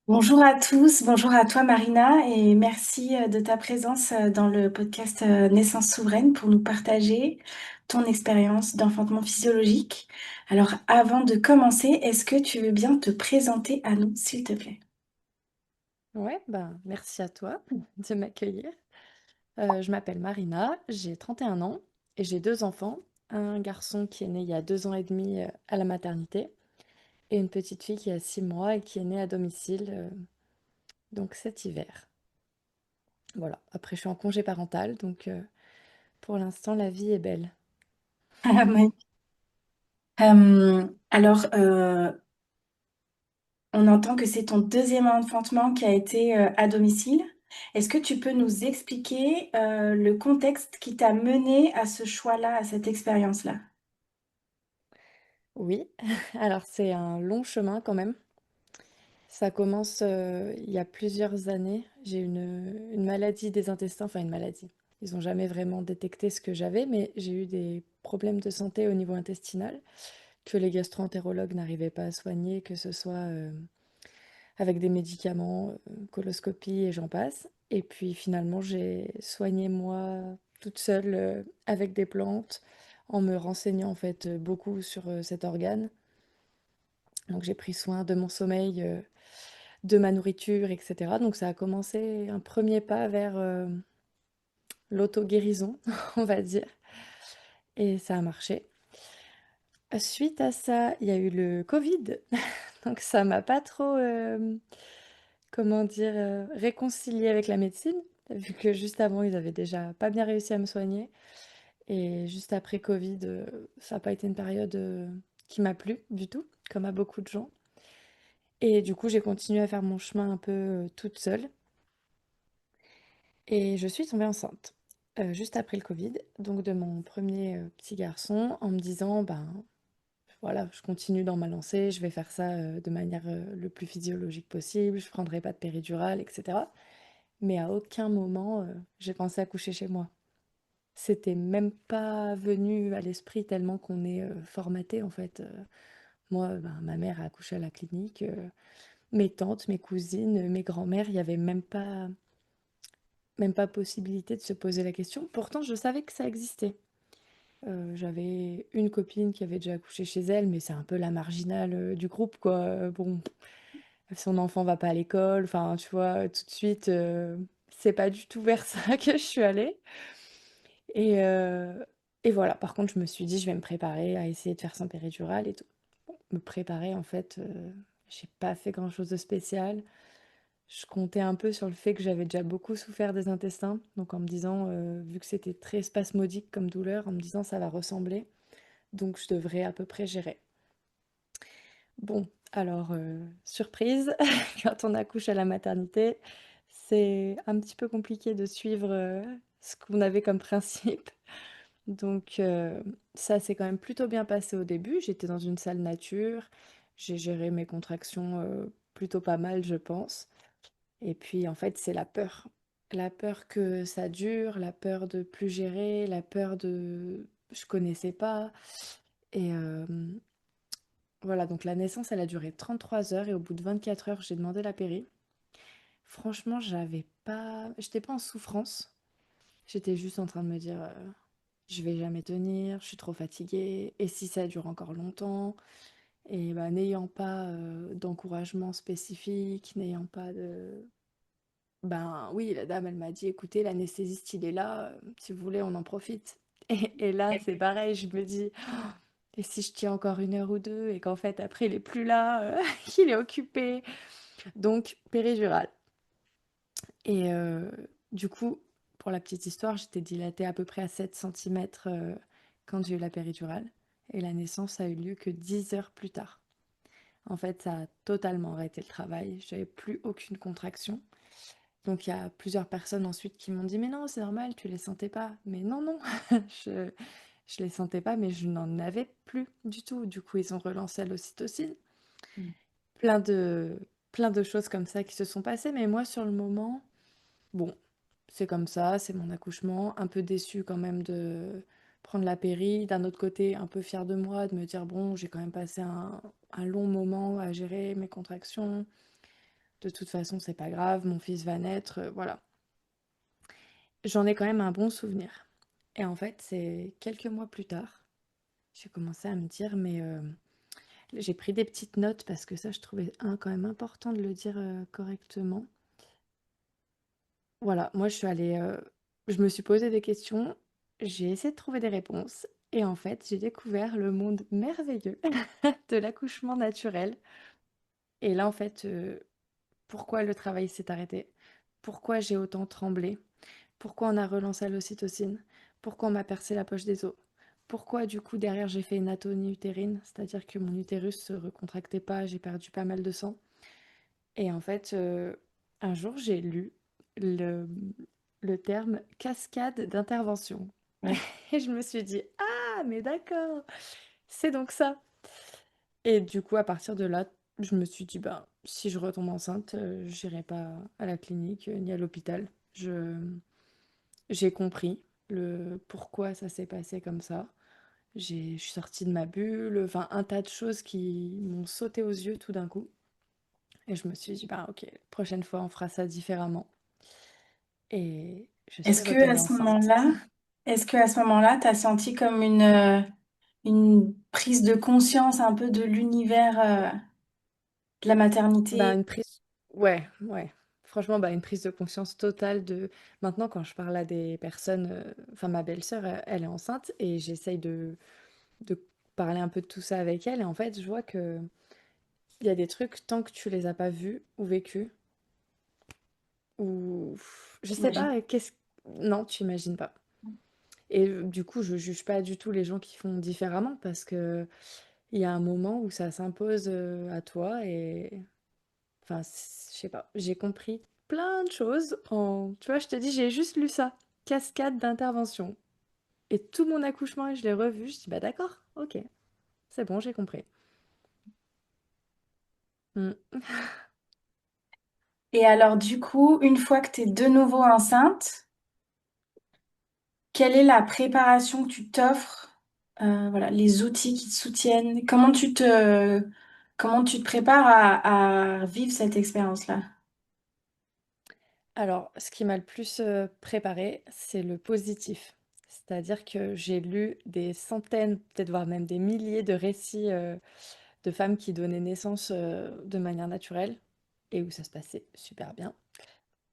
Bonjour à tous, bonjour à toi Marina et merci de ta présence dans le podcast Naissance souveraine pour nous partager ton expérience d'enfantement physiologique. Alors avant de commencer, est-ce que tu veux bien te présenter à nous, s'il te plaît? Ouais, ben, merci à toi de m'accueillir. Je m'appelle Marina, j'ai 31 ans et j'ai deux enfants. Un garçon qui est né il y a 2 ans et demi à la maternité et une petite fille qui a 6 mois et qui est née à domicile donc cet hiver. Voilà, après je suis en congé parental donc pour l'instant la vie est belle. Ah, oui. Alors, on entend que c'est ton deuxième enfantement qui a été à domicile. Est-ce que tu peux nous expliquer le contexte qui t'a mené à ce choix-là, à cette expérience-là? Oui, alors c'est un long chemin quand même. Ça commence il y a plusieurs années. J'ai une maladie des intestins, enfin une maladie. Ils n'ont jamais vraiment détecté ce que j'avais, mais j'ai eu des problèmes de santé au niveau intestinal que les gastro-entérologues n'arrivaient pas à soigner, que ce soit avec des médicaments, coloscopie et j'en passe. Et puis finalement, j'ai soigné moi toute seule avec des plantes, en me renseignant en fait beaucoup sur cet organe. Donc j'ai pris soin de mon sommeil, de ma nourriture, etc. Donc ça a commencé un premier pas vers l'auto-guérison, on va dire, et ça a marché. Suite à ça, il y a eu le Covid, donc ça m'a pas trop, comment dire, réconciliée avec la médecine, vu que juste avant, ils avaient déjà pas bien réussi à me soigner. Et juste après Covid, ça n'a pas été une période qui m'a plu du tout, comme à beaucoup de gens. Et du coup, j'ai continué à faire mon chemin un peu toute seule. Et je suis tombée enceinte, juste après le Covid, donc de mon premier petit garçon, en me disant, ben voilà, je continue dans ma lancée, je vais faire ça de manière le plus physiologique possible, je prendrai pas de péridurale, etc. Mais à aucun moment j'ai pensé à coucher chez moi. C'était même pas venu à l'esprit tellement qu'on est formaté en fait. Moi, ben, ma mère a accouché à la clinique, mes tantes, mes cousines, mes grands-mères, il n'y avait même pas possibilité de se poser la question. Pourtant, je savais que ça existait. J'avais une copine qui avait déjà accouché chez elle, mais c'est un peu la marginale du groupe, quoi. Bon, son enfant va pas à l'école, enfin, tu vois, tout de suite, c'est pas du tout vers ça que je suis allée. Et, euh, et voilà, par contre, je me suis dit, je vais me préparer à essayer de faire sans péridurale et tout. Bon, me préparer, en fait, j'ai pas fait grand-chose de spécial. Je comptais un peu sur le fait que j'avais déjà beaucoup souffert des intestins, donc en me disant, vu que c'était très spasmodique comme douleur, en me disant ça va ressembler, donc je devrais à peu près gérer. Bon, alors, surprise, quand on accouche à la maternité, c'est un petit peu compliqué de suivre ce qu'on avait comme principe. Donc, ça s'est quand même plutôt bien passé au début. J'étais dans une salle nature, j'ai géré mes contractions plutôt pas mal, je pense. Et puis en fait, c'est la peur. La peur que ça dure, la peur de plus gérer, la peur de je connaissais pas. Et voilà, donc la naissance, elle a duré 33 heures et au bout de 24 heures, j'ai demandé la péri. Franchement, j'étais pas en souffrance. J'étais juste en train de me dire, je vais jamais tenir, je suis trop fatiguée. Et si ça dure encore longtemps? Et bah, n'ayant pas d'encouragement spécifique, n'ayant pas de ben oui, la dame, elle m'a dit, écoutez, l'anesthésiste, il est là, si vous voulez, on en profite. Et là, c'est pareil, je me dis, et si je tiens encore 1 heure ou 2, et qu'en fait, après, il est plus là, qu'il est occupé. Donc, péridurale. Et du coup, pour la petite histoire, j'étais dilatée à peu près à 7 centimètres quand j'ai eu la péridurale. Et la naissance a eu lieu que 10 heures plus tard. En fait, ça a totalement arrêté le travail. J'avais plus aucune contraction. Donc il y a plusieurs personnes ensuite qui m'ont dit: «Mais non, c'est normal, tu les sentais pas». Mais non, non, je je les sentais pas, mais je n'en avais plus du tout. Du coup, ils ont relancé l'ocytocine. Plein de plein de choses comme ça qui se sont passées, mais moi, sur le moment, bon, c'est comme ça, c'est mon accouchement. Un peu déçue quand même de prendre la péri. D'un autre côté, un peu fière de moi, de me dire: «Bon, j'ai quand même passé un long moment à gérer mes contractions». De toute façon, c'est pas grave, mon fils va naître, voilà. J'en ai quand même un bon souvenir. Et en fait, c'est quelques mois plus tard, j'ai commencé à me dire, mais j'ai pris des petites notes parce que ça, je trouvais quand même important de le dire correctement. Voilà, moi, je me suis posé des questions, j'ai essayé de trouver des réponses. Et en fait, j'ai découvert le monde merveilleux de l'accouchement naturel. Et là, en fait, pourquoi le travail s'est arrêté? Pourquoi j'ai autant tremblé? Pourquoi on a relancé l'ocytocine? Pourquoi on m'a percé la poche des os? Pourquoi du coup derrière j'ai fait une atonie utérine, c'est-à-dire que mon utérus se recontractait pas, j'ai perdu pas mal de sang. Et en fait, un jour j'ai lu le, le terme cascade d'intervention. Ouais. Et je me suis dit, ah mais d'accord, c'est donc ça. Et du coup à partir de là, je me suis dit, bah si je retombe enceinte, j'irai pas à la clinique ni à l'hôpital. J'ai compris le pourquoi ça s'est passé comme ça. Je suis sortie de ma bulle, enfin un tas de choses qui m'ont sauté aux yeux tout d'un coup. Et je me suis dit, bah ok, prochaine fois on fera ça différemment. Et je suis Est-ce que à retombée ce enceinte. moment-là, est-ce que à ce moment-là, tu as senti comme une prise de conscience un peu de l'univers de la Bah maternité? une prise, ouais, ouais. Franchement, bah une prise de conscience totale de. Maintenant, quand je parle à des personnes, enfin ma belle-sœur, elle est enceinte et j'essaye de parler un peu de tout ça avec elle. Et en fait, je vois que il y a des trucs, tant que tu les as pas vus ou vécus, ou je sais T'imagines? pas, qu'est-ce non, tu imagines pas. Et du coup, je juge pas du tout les gens qui font différemment parce que il y a un moment où ça s'impose à toi et enfin, je sais pas, j'ai compris plein de choses en tu vois, je te dis, j'ai juste lu ça, cascade d'intervention et tout mon accouchement, je l'ai revu, je dis bah d'accord, OK, c'est bon, j'ai compris. Mm. Et alors, du coup, une fois que tu es de nouveau enceinte, quelle est la préparation que tu t'offres? Voilà, les outils qui te soutiennent. Comment tu te prépares à vivre cette expérience-là? Alors, ce qui m'a le plus préparée, c'est le positif. C'est-à-dire que j'ai lu des centaines, peut-être voire même des milliers de récits de femmes qui donnaient naissance de manière naturelle et où ça se passait super bien.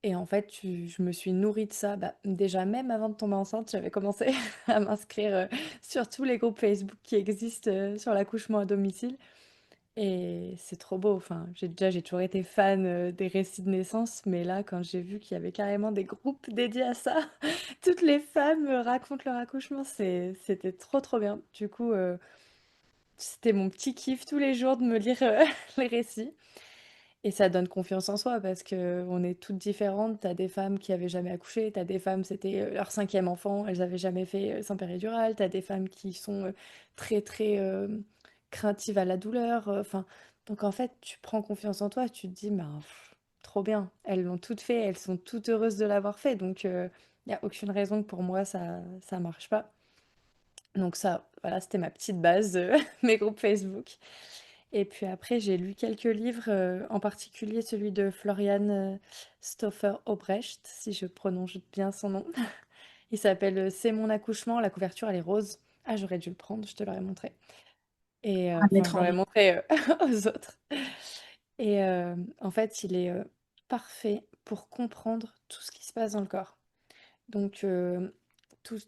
Et en fait, je me suis nourrie de ça. Bah, déjà, même avant de tomber enceinte, j'avais commencé à m'inscrire sur tous les groupes Facebook qui existent sur l'accouchement à domicile. Et c'est trop beau. Enfin, j'ai toujours été fan des récits de naissance, mais là, quand j'ai vu qu'il y avait carrément des groupes dédiés à ça, toutes les femmes racontent leur accouchement, c'était trop trop bien. Du coup, c'était mon petit kiff tous les jours de me lire les récits. Et ça donne confiance en soi parce que on est toutes différentes. T'as des femmes qui avaient jamais accouché, t'as des femmes, c'était leur cinquième enfant, elles avaient jamais fait sans péridurale, t'as des femmes qui sont très très craintives à la douleur. Enfin, donc en fait, tu prends confiance en toi, tu te dis, bah, trop bien, elles l'ont toutes fait, elles sont toutes heureuses de l'avoir fait. Donc il n'y a aucune raison que pour moi ça marche pas. Donc ça, voilà, c'était ma petite base, mes groupes Facebook. Et puis après, j'ai lu quelques livres, en particulier celui de Florian Stoffer Obrecht, si je prononce bien son nom. Il s'appelle C'est mon accouchement, la couverture elle est rose. Ah, j'aurais dû le prendre, je te l'aurais montré. Et À enfin, je mettre en l'aurais lien. montré aux autres. Et en fait, il est parfait pour comprendre tout ce qui se passe dans le corps. Donc,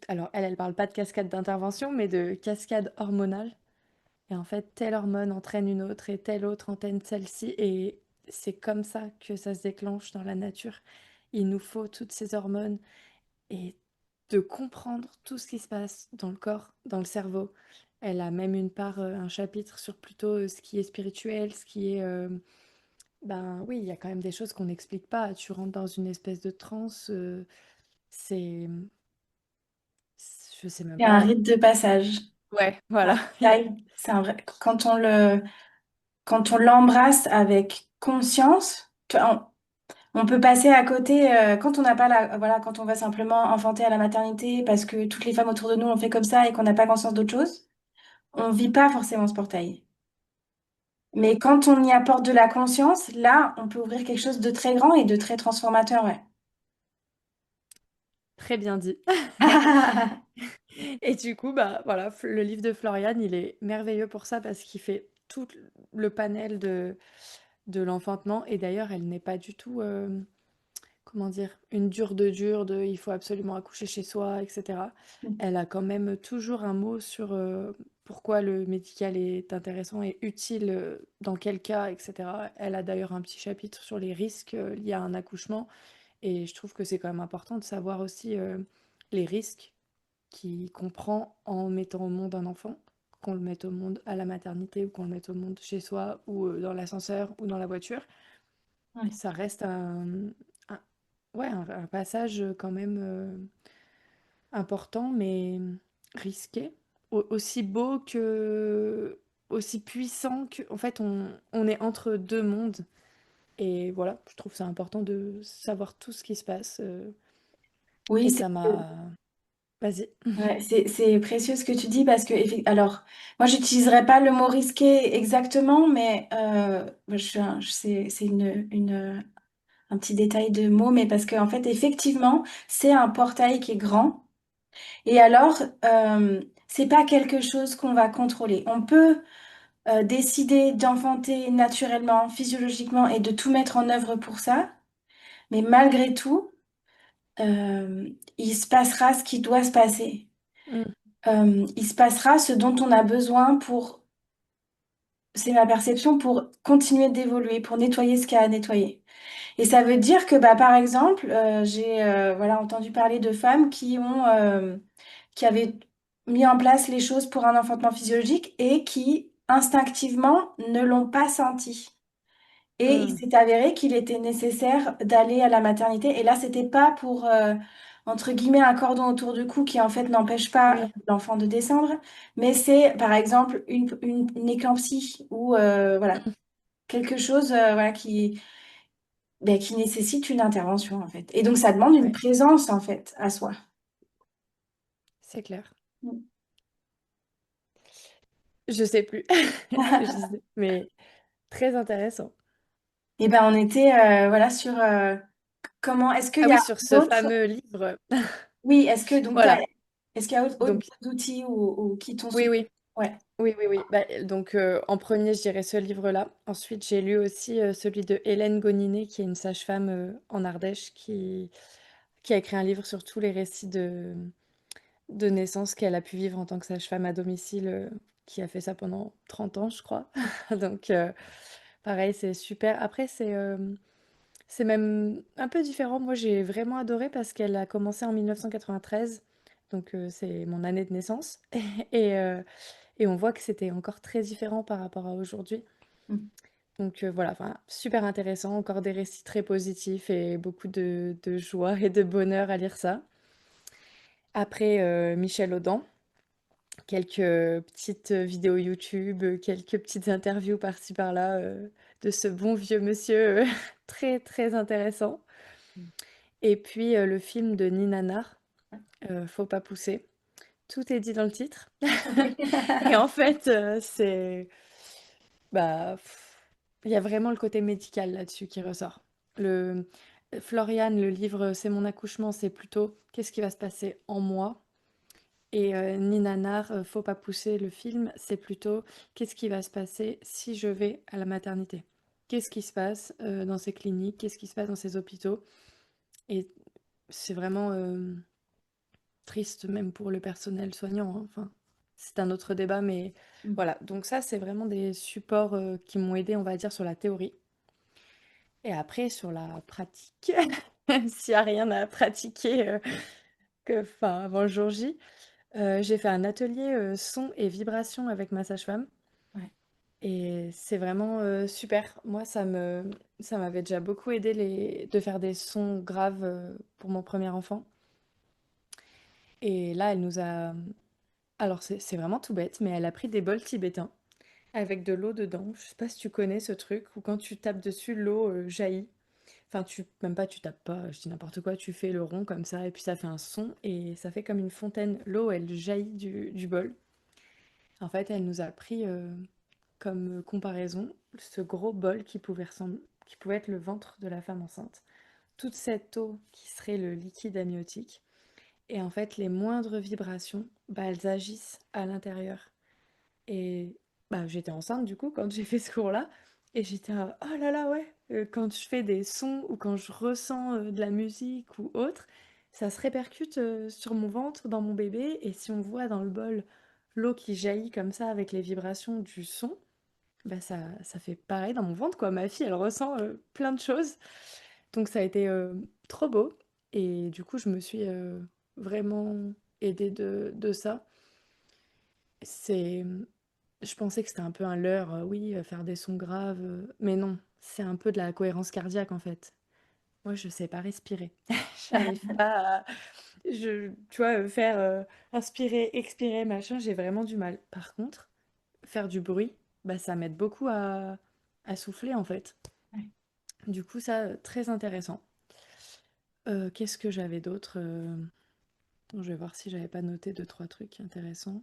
alors elle parle pas de cascade d'intervention, mais de cascade hormonale. Et en fait, telle hormone entraîne une autre et telle autre entraîne celle-ci. Et c'est comme ça que ça se déclenche dans la nature. Il nous faut toutes ces hormones et de comprendre tout ce qui se passe dans le corps, dans le cerveau. Elle a même une part, un chapitre sur plutôt ce qui est spirituel, ce qui est... ben oui, il y a quand même des choses qu'on n'explique pas. Tu rentres dans une espèce de transe. C'est... Je sais même C'est un pas. rite de passage. Ouais, voilà. C'est un vrai. Quand on l'embrasse avec conscience, on peut passer à côté quand on n'a pas voilà, quand on va simplement enfanter à la maternité parce que toutes les femmes autour de nous ont fait comme ça et qu'on n'a pas conscience d'autre chose. On vit pas forcément ce portail. Mais quand on y apporte de la conscience, là, on peut ouvrir quelque chose de très grand et de très transformateur, ouais. Très bien dit. Et du coup, bah voilà, le livre de Floriane, il est merveilleux pour ça parce qu'il fait tout le panel de l'enfantement. Et d'ailleurs, elle n'est pas du tout, comment dire, une dure de il faut absolument accoucher chez soi, etc. Elle a quand même toujours un mot sur pourquoi le médical est intéressant et utile, dans quel cas, etc. Elle a d'ailleurs un petit chapitre sur les risques liés à un accouchement. Et je trouve que c'est quand même important de savoir aussi les risques qu'on prend en mettant au monde un enfant, qu'on le mette au monde à la maternité ou qu'on le mette au monde chez soi ou dans l'ascenseur ou dans la voiture. Ouais. Ça reste un- ouais, un passage quand même important, mais risqué. Aussi beau que... aussi puissant que... En fait, on est entre deux mondes. Et voilà, je trouve ça important de savoir tout ce qui se passe. Oui, Et ça m'a... Vas-y. ouais, c'est précieux ce que tu dis parce que, alors, moi, j'utiliserais pas le mot risqué exactement, mais c'est un petit détail de mots, mais parce qu'en fait, effectivement, c'est un portail qui est grand. Et alors, c'est pas quelque chose qu'on va contrôler. On peut décider d'enfanter naturellement, physiologiquement et de tout mettre en œuvre pour ça, mais malgré tout, euh, il se passera ce qui doit se passer. Mm. Il se passera ce dont on a besoin pour, c'est ma perception, pour continuer d'évoluer, pour nettoyer ce qu'il y a à nettoyer. Et ça veut dire que, bah, par exemple, j'ai voilà, entendu parler de femmes qui avaient mis en place les choses pour un enfantement physiologique et qui, instinctivement, ne l'ont pas senti. Et il Mm. s'est avéré qu'il était nécessaire d'aller à la maternité. Et là, c'était pas pour, entre guillemets, un cordon autour du cou qui, en fait, n'empêche pas Oui. l'enfant de descendre. Mais c'est, par exemple, une éclampsie ou voilà, quelque chose voilà, qui nécessite une intervention, en fait. Et donc, ça demande une Ouais, présence, en fait, à soi. c'est clair. Mm. Je sais plus ce que je disais, mais très intéressant. Et ben, on était voilà, sur comment, est-ce qu'il Ah y oui, a sur ce d'autres... fameux livre. Oui, est-ce que, donc, Voilà. est-ce qu'il y a Donc, d'autres outils ou qui t'ont oui, soutenu? oui. Ouais. Oui, oui, oui. Bah, donc, en premier, je dirais ce livre-là. Ensuite, j'ai lu aussi celui de Hélène Goninet, qui est une sage-femme en Ardèche, qui a écrit un livre sur tous les récits de naissance qu'elle a pu vivre en tant que sage-femme à domicile, qui a fait ça pendant 30 ans, je crois. Donc, pareil, c'est super. Après, c'est même un peu différent. Moi, j'ai vraiment adoré parce qu'elle a commencé en 1993. Donc, c'est mon année de naissance. Et, euh, et on voit que c'était encore très différent par rapport à aujourd'hui. Mm. Donc, voilà, enfin, super intéressant. Encore des récits très positifs et beaucoup de joie et de bonheur à lire ça. Après, Michel Audin. Quelques petites vidéos YouTube, quelques petites interviews par-ci par-là de ce bon vieux monsieur très très intéressant. Et puis le film de Nina Nar, Faut pas pousser. Tout est dit dans le titre. Oui. Et en fait, bah, il y a vraiment le côté médical là-dessus qui ressort. Le Floriane, le livre C'est mon accouchement, c'est plutôt qu'est-ce qui va se passer en moi. Et Nina Nar, Faut pas pousser le film, c'est plutôt qu'est-ce qui va se passer si je vais à la maternité? Qu'est-ce qui se passe dans ces cliniques? Qu'est-ce qui se passe dans ces hôpitaux? Et c'est vraiment triste même pour le personnel soignant, hein. Enfin, c'est un autre débat, mais Mm. voilà. Donc ça, c'est vraiment des supports qui m'ont aidé, on va dire, sur la théorie. Et après, sur la pratique, même s'il n'y a rien à pratiquer enfin, avant le jour J, j'ai fait un atelier son et vibration avec ma sage-femme. Ouais. Et c'est vraiment super. Moi, ça m'avait déjà beaucoup aidé de faire des sons graves pour mon premier enfant. Et là, elle nous a... Alors, c'est vraiment tout bête, mais elle a pris des bols tibétains avec de l'eau dedans. Je sais pas si tu connais ce truc où quand tu tapes dessus, l'eau jaillit. Enfin, même pas, tu tapes pas, je dis n'importe quoi, tu fais le rond comme ça et puis ça fait un son et ça fait comme une fontaine. L'eau, elle jaillit du bol. En fait, elle nous a pris comme comparaison, ce gros bol qui pouvait être le ventre de la femme enceinte. Toute cette eau qui serait le liquide amniotique. Et en fait, les moindres vibrations, bah, elles agissent à l'intérieur. Et bah, j'étais enceinte du coup quand j'ai fait ce cours-là. Et j'étais oh là là, ouais, quand je fais des sons ou quand je ressens de la musique ou autre, ça se répercute sur mon ventre, dans mon bébé. Et si on voit dans le bol l'eau qui jaillit comme ça avec les vibrations du son, bah ça fait pareil dans mon ventre, quoi. Ma fille, elle ressent plein de choses. Donc ça a été trop beau. Et du coup, je me suis vraiment aidée de ça. C'est, je pensais que c'était un peu un leurre, oui, faire des sons graves, mais non, c'est un peu de la cohérence cardiaque en fait. Moi, je sais pas respirer. J'arrive pas à, tu vois, faire inspirer, expirer, machin, j'ai vraiment du mal. Par contre, faire du bruit, bah ça m'aide beaucoup à souffler en fait. Ouais. Du coup, ça, très intéressant. Qu'est-ce que j'avais d'autre? Je vais voir si j'avais pas noté deux, trois trucs intéressants.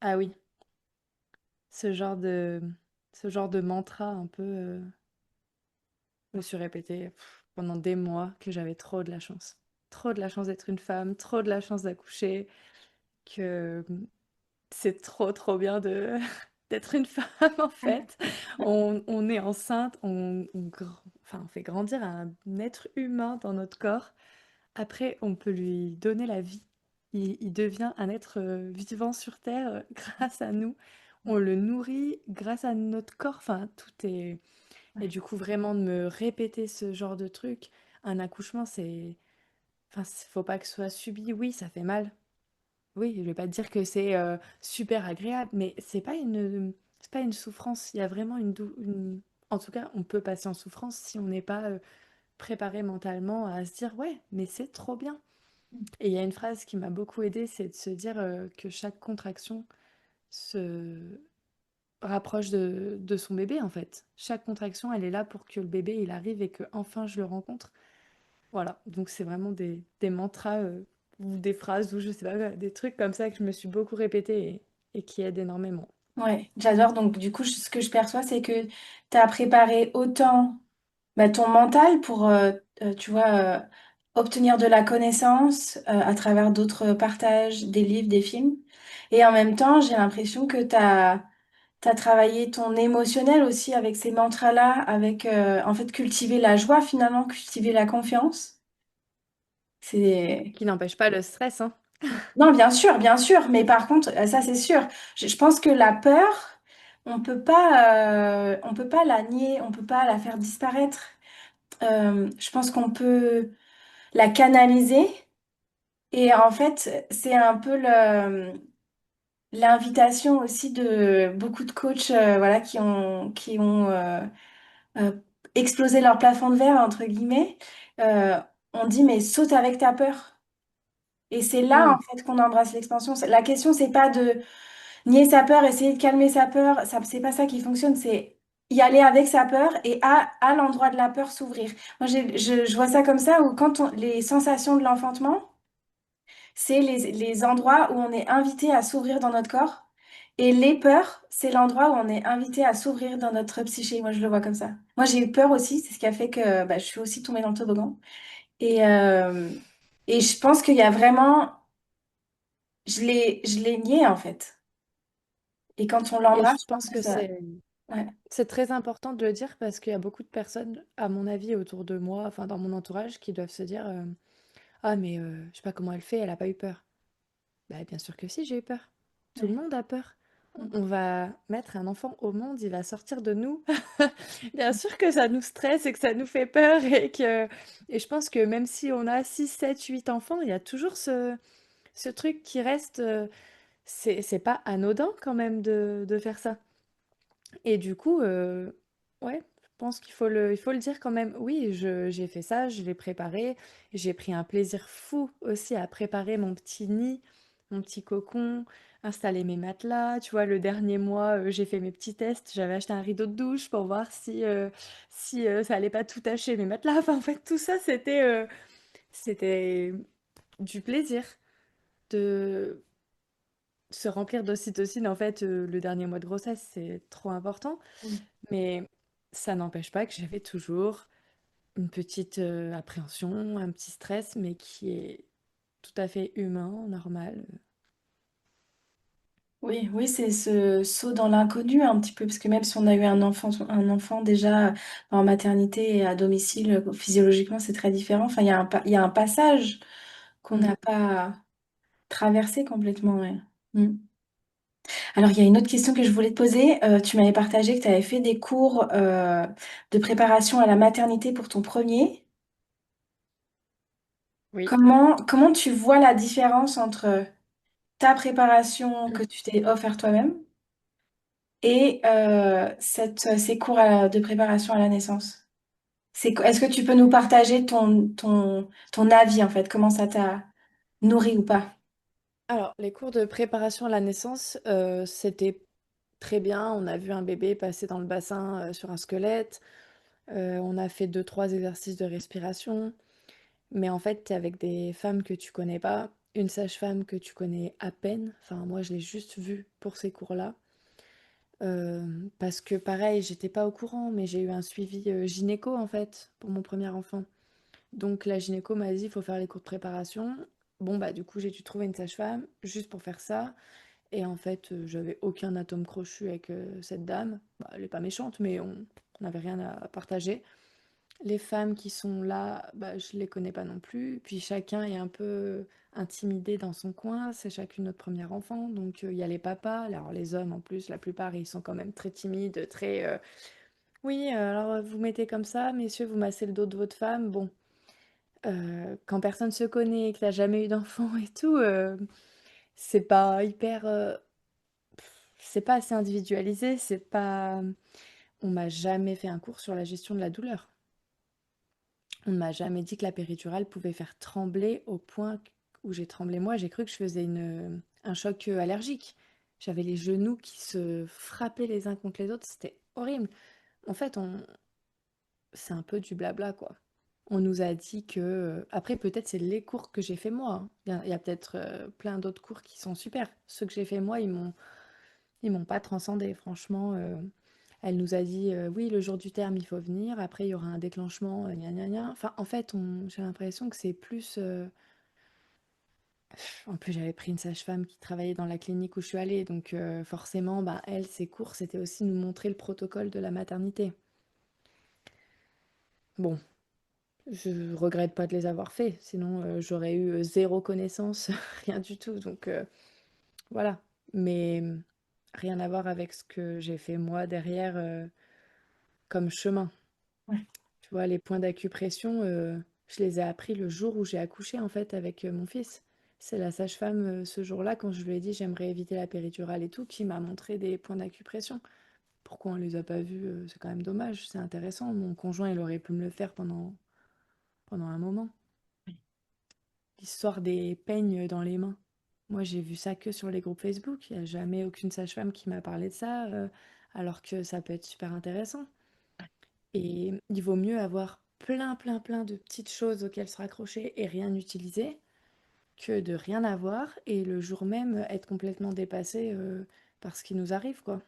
Ah oui, ce genre de, ce genre de mantra un peu. Je me suis répété pendant des mois que j'avais trop de la chance. Trop de la chance d'être une femme, trop de la chance d'accoucher, que c'est trop trop bien de d'être une femme en fait. On est enceinte, enfin, on fait grandir un être humain dans notre corps. Après, on peut lui donner la vie. Il devient un être vivant sur Terre grâce à nous. On le nourrit grâce à notre corps. Enfin, tout est... Et du coup, vraiment de me répéter ce genre de truc, un accouchement, c'est... Enfin, faut pas que ce soit subi. Oui, ça fait mal. Oui, je vais pas te dire que c'est super agréable, mais c'est pas une souffrance. Il y a vraiment En tout cas, on peut passer en souffrance si on n'est pas préparé mentalement à se dire, ouais, mais c'est trop bien. Et il y a une phrase qui m'a beaucoup aidée, c'est de se dire que chaque contraction se rapproche de son bébé, en fait. Chaque contraction, elle est là pour que le bébé, il arrive et que enfin je le rencontre. Voilà, donc c'est vraiment des mantras ou des phrases ou je sais pas, des trucs comme ça que je me suis beaucoup répété et qui aident énormément. Ouais, j'adore. Donc, du coup, ce que je perçois, c'est que tu as préparé autant bah, ton mental pour, tu vois, obtenir de la connaissance à travers d'autres partages, des livres, des films. Et en même temps, j'ai l'impression que tu as travaillé ton émotionnel aussi avec ces mantras-là, avec, en fait, cultiver la joie finalement, cultiver la confiance. C'est... Qui n'empêche pas le stress, hein. Non, bien sûr, mais par contre, ça c'est sûr. Je pense que la peur, on peut pas la nier, on peut pas la faire disparaître. Je pense qu'on peut la canaliser et en fait, c'est un peu l'invitation aussi de beaucoup de coachs, voilà, qui ont euh, explosé leur plafond de verre entre guillemets. Euh, on dit mais saute avec ta peur. Et c'est là, en Mm. fait, qu'on embrasse l'expansion. La question, c'est pas de nier sa peur, essayer de calmer sa peur. Ça, c'est pas ça qui fonctionne. C'est y aller avec sa peur et à l'endroit de la peur s'ouvrir. Moi, je vois ça comme ça, où les sensations de l'enfantement, c'est les endroits où on est invité à s'ouvrir dans notre corps. Et les peurs, c'est l'endroit où on est invité à s'ouvrir dans notre psyché. Moi, je le vois comme ça. Moi, j'ai eu peur aussi. C'est ce qui a fait que bah, je suis aussi tombée dans le toboggan. Et, euh, et je pense qu'il y a vraiment je l'ai nié en fait. Et quand on Et je l'embrasse, je pense pense que que ça. Ouais, c'est très important de le dire parce qu'il y a beaucoup de personnes, à mon avis, autour de moi, enfin dans mon entourage, qui doivent se dire ah, mais je sais pas comment elle fait, elle a pas eu peur. Bah, bien sûr que si, j'ai eu peur. Tout le ouais. monde a peur. Mm. On va mettre un enfant au monde, il va sortir de nous. Bien sûr que ça nous stresse et que ça nous fait peur et je pense que même si on a 6 7 8 enfants, il y a toujours ce truc qui reste, c'est pas anodin quand même de faire ça. Et du coup, ouais, je pense il faut le dire quand même. Oui, j'ai fait ça, je l'ai préparé. J'ai pris un plaisir fou aussi à préparer mon petit nid, mon petit cocon, installer mes matelas. Tu vois, le dernier mois, j'ai fait mes petits tests. J'avais acheté un rideau de douche pour voir si ça allait pas tout tacher mes matelas. Enfin, en fait, tout ça, c'était du plaisir de se remplir d'ocytocine, en fait, le dernier mois de grossesse, c'est trop important. Oui, Mais ça n'empêche pas que j'avais toujours une petite appréhension, un petit stress, mais qui est tout à fait humain, normal. oui, oui, c'est ce saut dans l'inconnu un petit peu, parce que même si on a eu un enfant déjà en maternité et à domicile, physiologiquement, c'est très différent. Enfin, il y a un passage qu'on Mm. n'a pas traversé complètement. Ouais. Mm. Alors, il y a une autre question que je voulais te poser. Tu m'avais partagé que tu avais fait des cours de préparation à la maternité pour ton premier. Oui. Comment tu vois la différence entre ta préparation que tu t'es offert toi-même et ces cours de préparation à la naissance? Est-ce que tu peux nous partager ton avis en fait? Comment ça t'a nourri ou pas? Alors, les cours de préparation à la naissance, c'était très bien. On a vu un bébé passer dans le bassin sur un squelette. On a fait deux, trois exercices de respiration. Mais en fait, t'es avec des femmes que tu connais pas, une sage-femme que tu connais à peine. Enfin, moi, je l'ai juste vue pour ces cours-là. Parce que pareil, j'étais pas au courant, mais j'ai eu un suivi gynéco en fait pour mon premier enfant. Donc la gynéco m'a dit il faut faire les cours de préparation. Bon bah du coup j'ai dû trouver une sage-femme juste pour faire ça. Et en fait j'avais aucun atome crochu avec cette dame. Bah, elle est pas méchante mais on n'avait rien à partager. Les femmes qui sont là, bah, je les connais pas non plus. Puis chacun est un peu intimidé dans son coin. C'est chacune notre premier enfant. Donc il y a les papas. Alors les hommes en plus, la plupart, ils sont quand même très timides, très... Oui, alors vous mettez comme ça, messieurs, vous massez le dos de votre femme. Bon, quand personne se connaît, que t'as jamais eu d'enfant et tout, c'est pas hyper... c'est pas assez individualisé. C'est pas... On m'a jamais fait un cours sur la gestion de la douleur. On ne m'a jamais dit que la péridurale pouvait faire trembler au point où j'ai tremblé moi. J'ai cru que je faisais un choc allergique. J'avais les genoux qui se frappaient les uns contre les autres. C'était horrible. En fait, c'est un peu du blabla, quoi. On nous a dit que... Après, peut-être c'est les cours que j'ai fait moi, hein. Il y a peut-être plein d'autres cours qui sont super. Ceux que j'ai fait moi, ils m'ont pas transcendé, franchement. Elle nous a dit, oui, le jour du terme, il faut venir. Après, il y aura un déclenchement, gna gna gna. Enfin, en fait, j'ai l'impression que c'est plus. En plus, j'avais pris une sage-femme qui travaillait dans la clinique où je suis allée. Donc, forcément, bah, elle, ses cours, c'était aussi nous montrer le protocole de la maternité. Bon, je regrette pas de les avoir faits. Sinon, j'aurais eu zéro connaissance, rien du tout. Donc, voilà. Mais rien à voir avec ce que j'ai fait moi derrière comme chemin. Ouais. Tu vois, les points d'acupression, je les ai appris le jour où j'ai accouché, en fait, avec mon fils. C'est la sage-femme, ce jour-là, quand je lui ai dit j'aimerais éviter la péridurale et tout, qui m'a montré des points d'acupression. Pourquoi on les a pas vus, c'est quand même dommage, c'est intéressant. Mon conjoint, il aurait pu me le faire pendant un moment. L'histoire des peignes dans les mains. Moi, j'ai vu ça que sur les groupes Facebook. Il n'y a jamais aucune sage-femme qui m'a parlé de ça, alors que ça peut être super intéressant. Et il vaut mieux avoir plein, plein, plein de petites choses auxquelles se raccrocher et rien utiliser que de rien avoir et le jour même être complètement dépassé par ce qui nous arrive, quoi.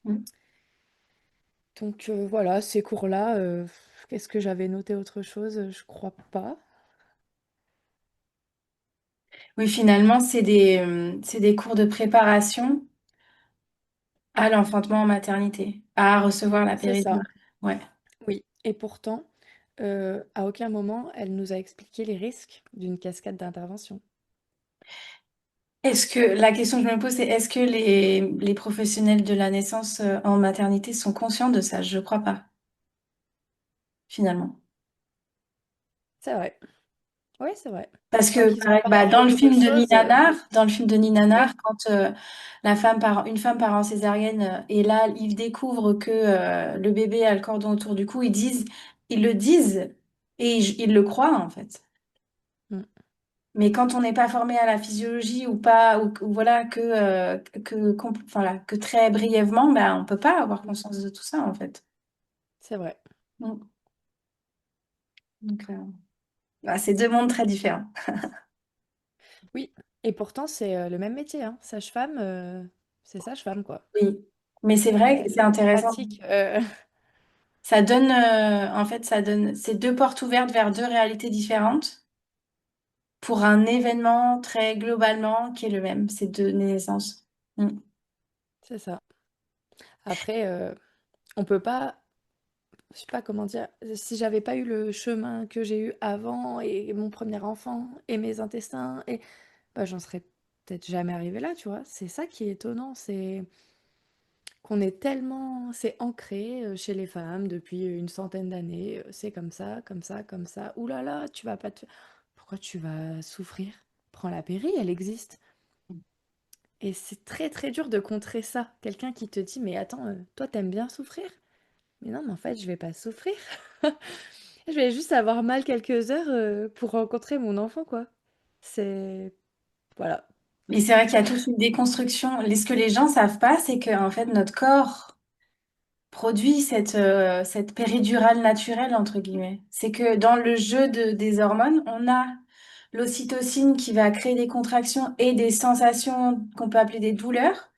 Mm. Donc voilà, ces cours-là, qu'est-ce que j'avais noté autre chose? Je crois pas. Oui, finalement, c'est des cours de préparation à l'enfantement en maternité, à recevoir la C'est ça, péridurale. Ouais. oui. Et pourtant, à aucun moment, elle nous a expliqué les risques d'une cascade d'intervention. La question que je me pose, c'est est-ce que les professionnels de la naissance en maternité sont conscients de ça? Je crois pas, finalement. C'est vrai. Oui, c'est vrai. Parce Tant que qu'ils n'ont pas vu dans le autre film de chose, Nina Nar, dans le film de Nina Nar, oui. quand une femme part en césarienne et là ils découvrent que le bébé a le cordon autour du cou, ils le disent et ils le croient en fait. Mm, Mais quand on n'est pas formé à la physiologie ou pas, ou voilà voilà, que très brièvement, ben on peut pas avoir mm. conscience de tout ça en fait. C'est vrai. Mm. Donc c'est deux mondes très différents. Oui. Et pourtant, c'est le même métier, hein. Sage-femme, c'est sage-femme, quoi. Oui. Mais c'est vrai que c'est La intéressant. pratique, Ça donne, en fait, ça donne ces deux portes ouvertes vers deux réalités différentes pour un événement très globalement qui est le même, ces deux naissances. Mm. c'est ça. Après, on peut pas, je sais pas comment dire, si j'avais pas eu le chemin que j'ai eu avant et mon premier enfant et mes intestins, et bah, j'en serais peut-être jamais arrivée là, tu vois. C'est ça qui est étonnant, c'est qu'on est tellement, c'est ancré chez les femmes depuis une centaine d'années. C'est comme ça, comme ça, comme ça. Ouh là là, tu vas pas te... Pourquoi tu vas souffrir? Prends la péri, elle existe. Et c'est très très dur de contrer ça. Quelqu'un qui te dit, mais attends, toi t'aimes bien souffrir? Mais non, mais en fait, je vais pas souffrir. Je vais juste avoir mal quelques heures pour rencontrer mon enfant, quoi. C'est... Voilà. Mais c'est vrai qu'il y a toute une déconstruction. Ce que les gens savent pas, c'est que en fait notre corps produit cette péridurale naturelle entre guillemets. C'est que dans le jeu des hormones, on a l'ocytocine qui va créer des contractions et des sensations qu'on peut appeler des douleurs.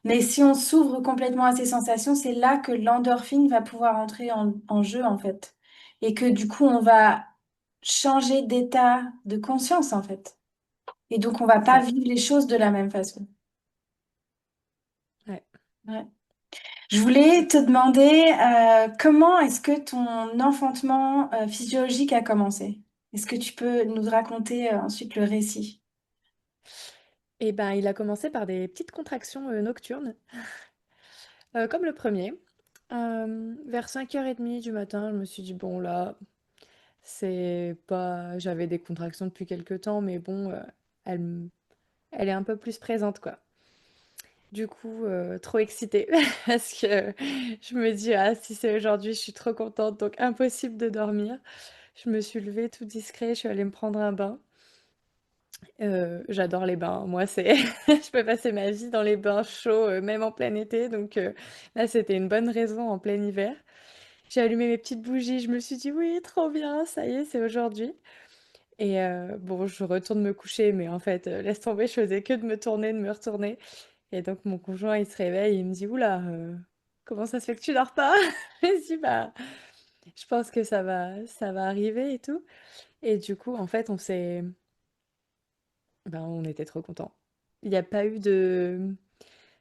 Mais si on s'ouvre complètement à ces sensations, c'est là que l'endorphine va pouvoir entrer en jeu, en fait. Et que du coup, on va changer d'état de conscience, en fait. Et donc, on va C'est pas ça. vivre les choses de la même façon. Ouais. Ouais. Je voulais te demander comment est-ce que ton enfantement physiologique a commencé? Est-ce que tu peux nous raconter ensuite le récit? Et ben, il a commencé par des petites contractions nocturnes, comme le premier. Vers 5h30 du matin, je me suis dit, bon là, c'est pas... J'avais des contractions depuis quelques temps, mais bon, elle, elle est un peu plus présente, quoi. Du coup, trop excitée, parce que je me dis, ah, si c'est aujourd'hui, je suis trop contente, donc impossible de dormir. Je me suis levée tout discret, je suis allée me prendre un bain. J'adore les bains. Moi, c'est je peux passer ma vie dans les bains chauds, même en plein été, donc là, c'était une bonne raison en plein hiver. J'ai allumé mes petites bougies, je me suis dit: «Oui, trop bien, ça y est, c'est aujourd'hui» et bon, je retourne me coucher, mais en fait, laisse tomber, je faisais que de me tourner, de me retourner et donc mon conjoint, il se réveille, il me dit: «Ouh là, comment ça se fait que tu dors pas?» Je me dis: «Bah, je pense que ça va arriver et tout» et du coup, en fait, on était trop contents. Il n'y a pas eu de...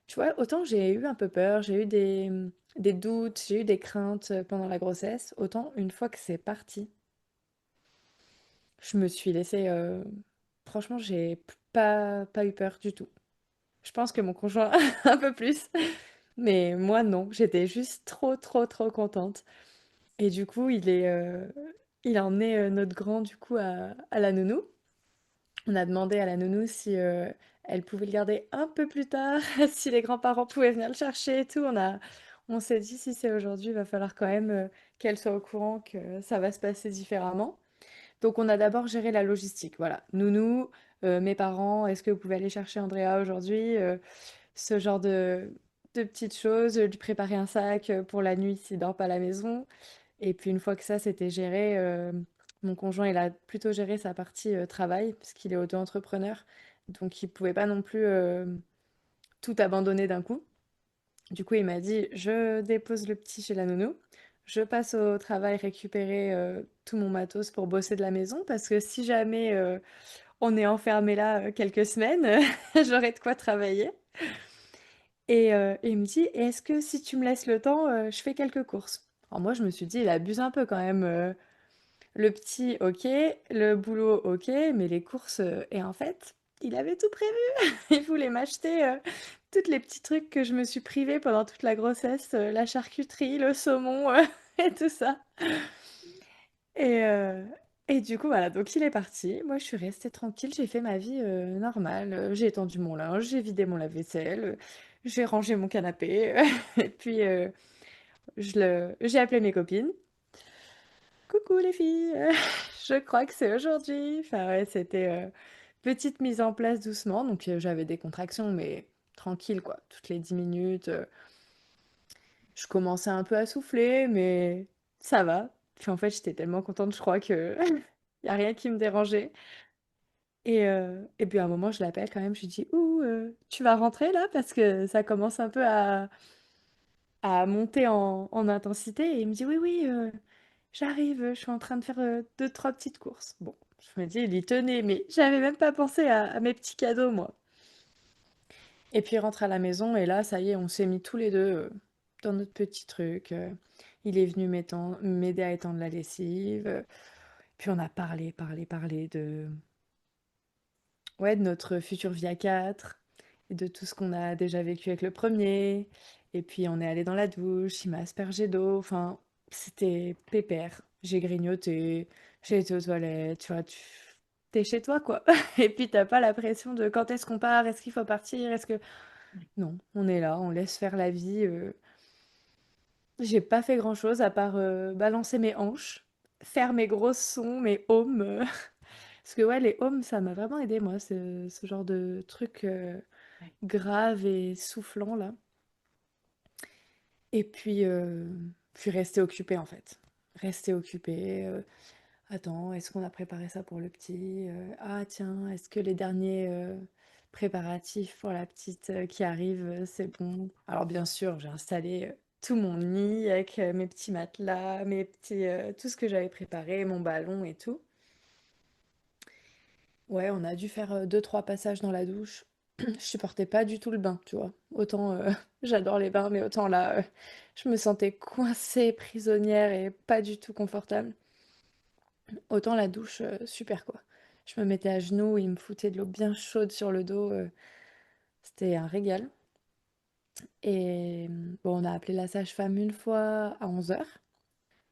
Tu vois, autant j'ai eu un peu peur, j'ai eu des doutes, j'ai eu des craintes pendant la grossesse, autant une fois que c'est parti, je me suis laissée... Franchement, j'ai pas eu peur du tout. Je pense que mon conjoint un peu plus, mais moi non, j'étais juste trop trop trop contente. Et du coup, il a emmené notre grand du coup à la nounou. On a demandé à la nounou si elle pouvait le garder un peu plus tard, si les grands-parents pouvaient venir le chercher et tout. On s'est dit si c'est aujourd'hui, il va falloir quand même qu'elle soit au courant que ça va se passer différemment. Donc on a d'abord géré la logistique. Voilà, nounou, mes parents, est-ce que vous pouvez aller chercher Andrea aujourd'hui? Ce genre de petites choses, lui préparer un sac pour la nuit s'il dort pas à la maison. Et puis une fois que ça c'était géré, mon conjoint il a plutôt géré sa partie travail parce qu'il est auto-entrepreneur, donc il pouvait pas non plus tout abandonner d'un coup. Du coup il m'a dit je dépose le petit chez la nounou, je passe au travail récupérer tout mon matos pour bosser de la maison parce que si jamais on est enfermé là quelques semaines, j'aurai de quoi travailler. Et il me dit est-ce que si tu me laisses le temps, je fais quelques courses. Alors moi je me suis dit il abuse un peu quand même. Le petit, ok, le boulot, ok, mais les courses, et en fait, il avait tout prévu. Il voulait m'acheter tous les petits trucs que je me suis privée pendant toute la grossesse, la charcuterie, le saumon, et tout ça. Et, euh, et du coup, voilà, donc il est parti. Moi, je suis restée tranquille, j'ai fait ma vie normale. J'ai étendu mon linge, j'ai vidé mon lave-vaisselle, j'ai rangé mon canapé, et puis j'ai appelé mes copines. Coucou les filles, je crois que c'est aujourd'hui. Enfin ouais, c'était petite mise en place doucement. Donc j'avais des contractions, mais tranquille quoi. Toutes les 10 minutes, je commençais un peu à souffler, mais ça va. Puis en fait, j'étais tellement contente, je crois que y a rien qui me dérangeait. Et puis à un moment, je l'appelle quand même, je lui dis: «Ouh, tu vas rentrer là?» parce que ça commence un peu à monter en intensité et il me dit: «Oui, oui, j'arrive, je suis en train de faire, 2-3 petites courses». Bon, je me dis: «Il y tenait», mais j'avais même pas pensé à mes petits cadeaux moi. Et puis il rentre à la maison et là, ça y est, on s'est mis tous les 2 dans notre petit truc, il est venu m'aider à étendre la lessive, puis on a parlé, parlé, parlé de ouais, de notre future vie à 4 et de tout ce qu'on a déjà vécu avec le premier. Et puis on est allé dans la douche, il m'a aspergé d'eau, enfin, c'était pépère. J'ai grignoté, j'ai été aux toilettes, tu vois, t'es chez toi, quoi. Et puis t'as pas la pression de quand est-ce qu'on part, est-ce qu'il faut partir, est-ce que... Non, on est là, on laisse faire la vie. J'ai pas fait grand-chose à part balancer mes hanches, faire mes gros sons, mes ohms. Parce que ouais, les ohms, ça m'a vraiment aidé, moi, ce genre de truc grave et soufflant, là. Et puis rester occupé, en fait. Rester occupé. Attends, est-ce qu'on a préparé ça pour le petit? Ah, tiens, est-ce que les derniers préparatifs pour la petite qui arrive, c'est bon? Alors, bien sûr, j'ai installé tout mon nid avec mes petits matelas, tout ce que j'avais préparé, mon ballon et tout. Ouais, on a dû faire 2-3 passages dans la douche. Je supportais pas du tout le bain, tu vois. Autant j'adore les bains, mais autant là, je me sentais coincée, prisonnière et pas du tout confortable. Autant la douche, super quoi. Je me mettais à genoux, il me foutait de l'eau bien chaude sur le dos, c'était un régal. Et bon, on a appelé la sage-femme une fois à 11 heures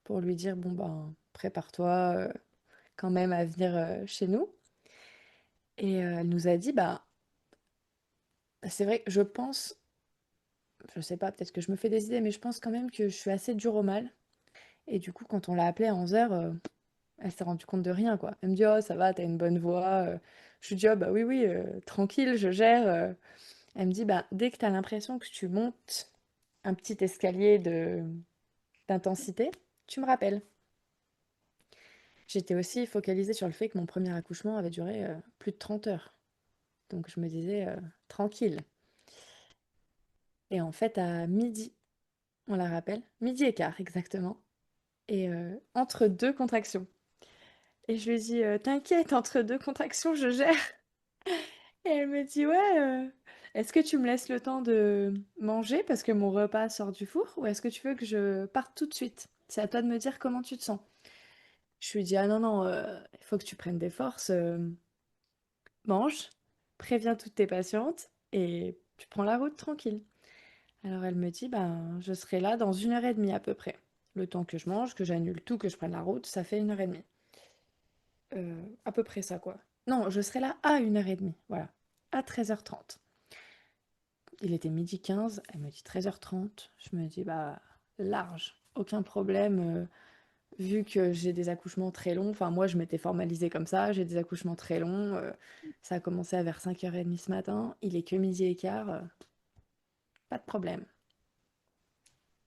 pour lui dire, bon ben, prépare-toi quand même à venir chez nous. Et elle nous a dit, bah, c'est vrai que je pense, je sais pas, peut-être que je me fais des idées, mais je pense quand même que je suis assez dure au mal. Et du coup, quand on l'a appelée à 11 heures, elle s'est rendue compte de rien, quoi. Elle me dit, oh, ça va, t'as une bonne voix. Je lui dis, oh, bah oui, oui, tranquille, je gère. Elle me dit, bah, dès que t'as l'impression que tu montes un petit escalier d'intensité, tu me rappelles. J'étais aussi focalisée sur le fait que mon premier accouchement avait duré plus de 30 heures. Donc je me disais, tranquille. Et en fait, à midi, on la rappelle, midi et quart exactement, et entre deux contractions. Et je lui dis, t'inquiète, entre deux contractions, je gère. Et elle me dit, ouais, est-ce que tu me laisses le temps de manger parce que mon repas sort du four ou est-ce que tu veux que je parte tout de suite? C'est à toi de me dire comment tu te sens. Je lui dis, ah non, non, il faut que tu prennes des forces, mange, préviens toutes tes patientes et tu prends la route tranquille. Alors elle me dit, ben, je serai là dans 1 heure et demie à peu près. Le temps que je mange, que j'annule tout, que je prenne la route, ça fait 1 heure et demie. À peu près ça, quoi. Non, je serai là à 1 heure et demie, voilà, à 13h30. Il était midi 15, elle me dit 13h30. Je me dis, bah, large, aucun problème. Vu que j'ai des accouchements très longs, enfin, moi, je m'étais formalisée comme ça, j'ai des accouchements très longs. Ça a commencé à vers 5h30 ce matin. Il est que midi et quart, pas de problème.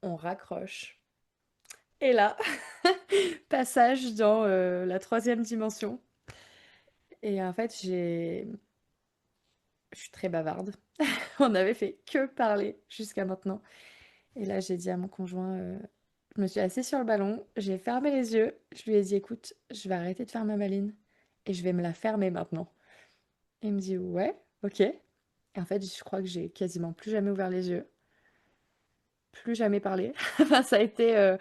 On raccroche. Et là, passage dans la troisième dimension. Et en fait, je suis très bavarde. On avait fait que parler jusqu'à maintenant. Et là, j'ai dit à mon conjoint, je me suis assise sur le ballon, j'ai fermé les yeux, je lui ai dit, écoute, je vais arrêter de faire ma maline et je vais me la fermer maintenant. Et il me dit, ouais, ok. Et en fait, je crois que j'ai quasiment plus jamais ouvert les yeux, plus jamais parlé. Enfin, ça a été,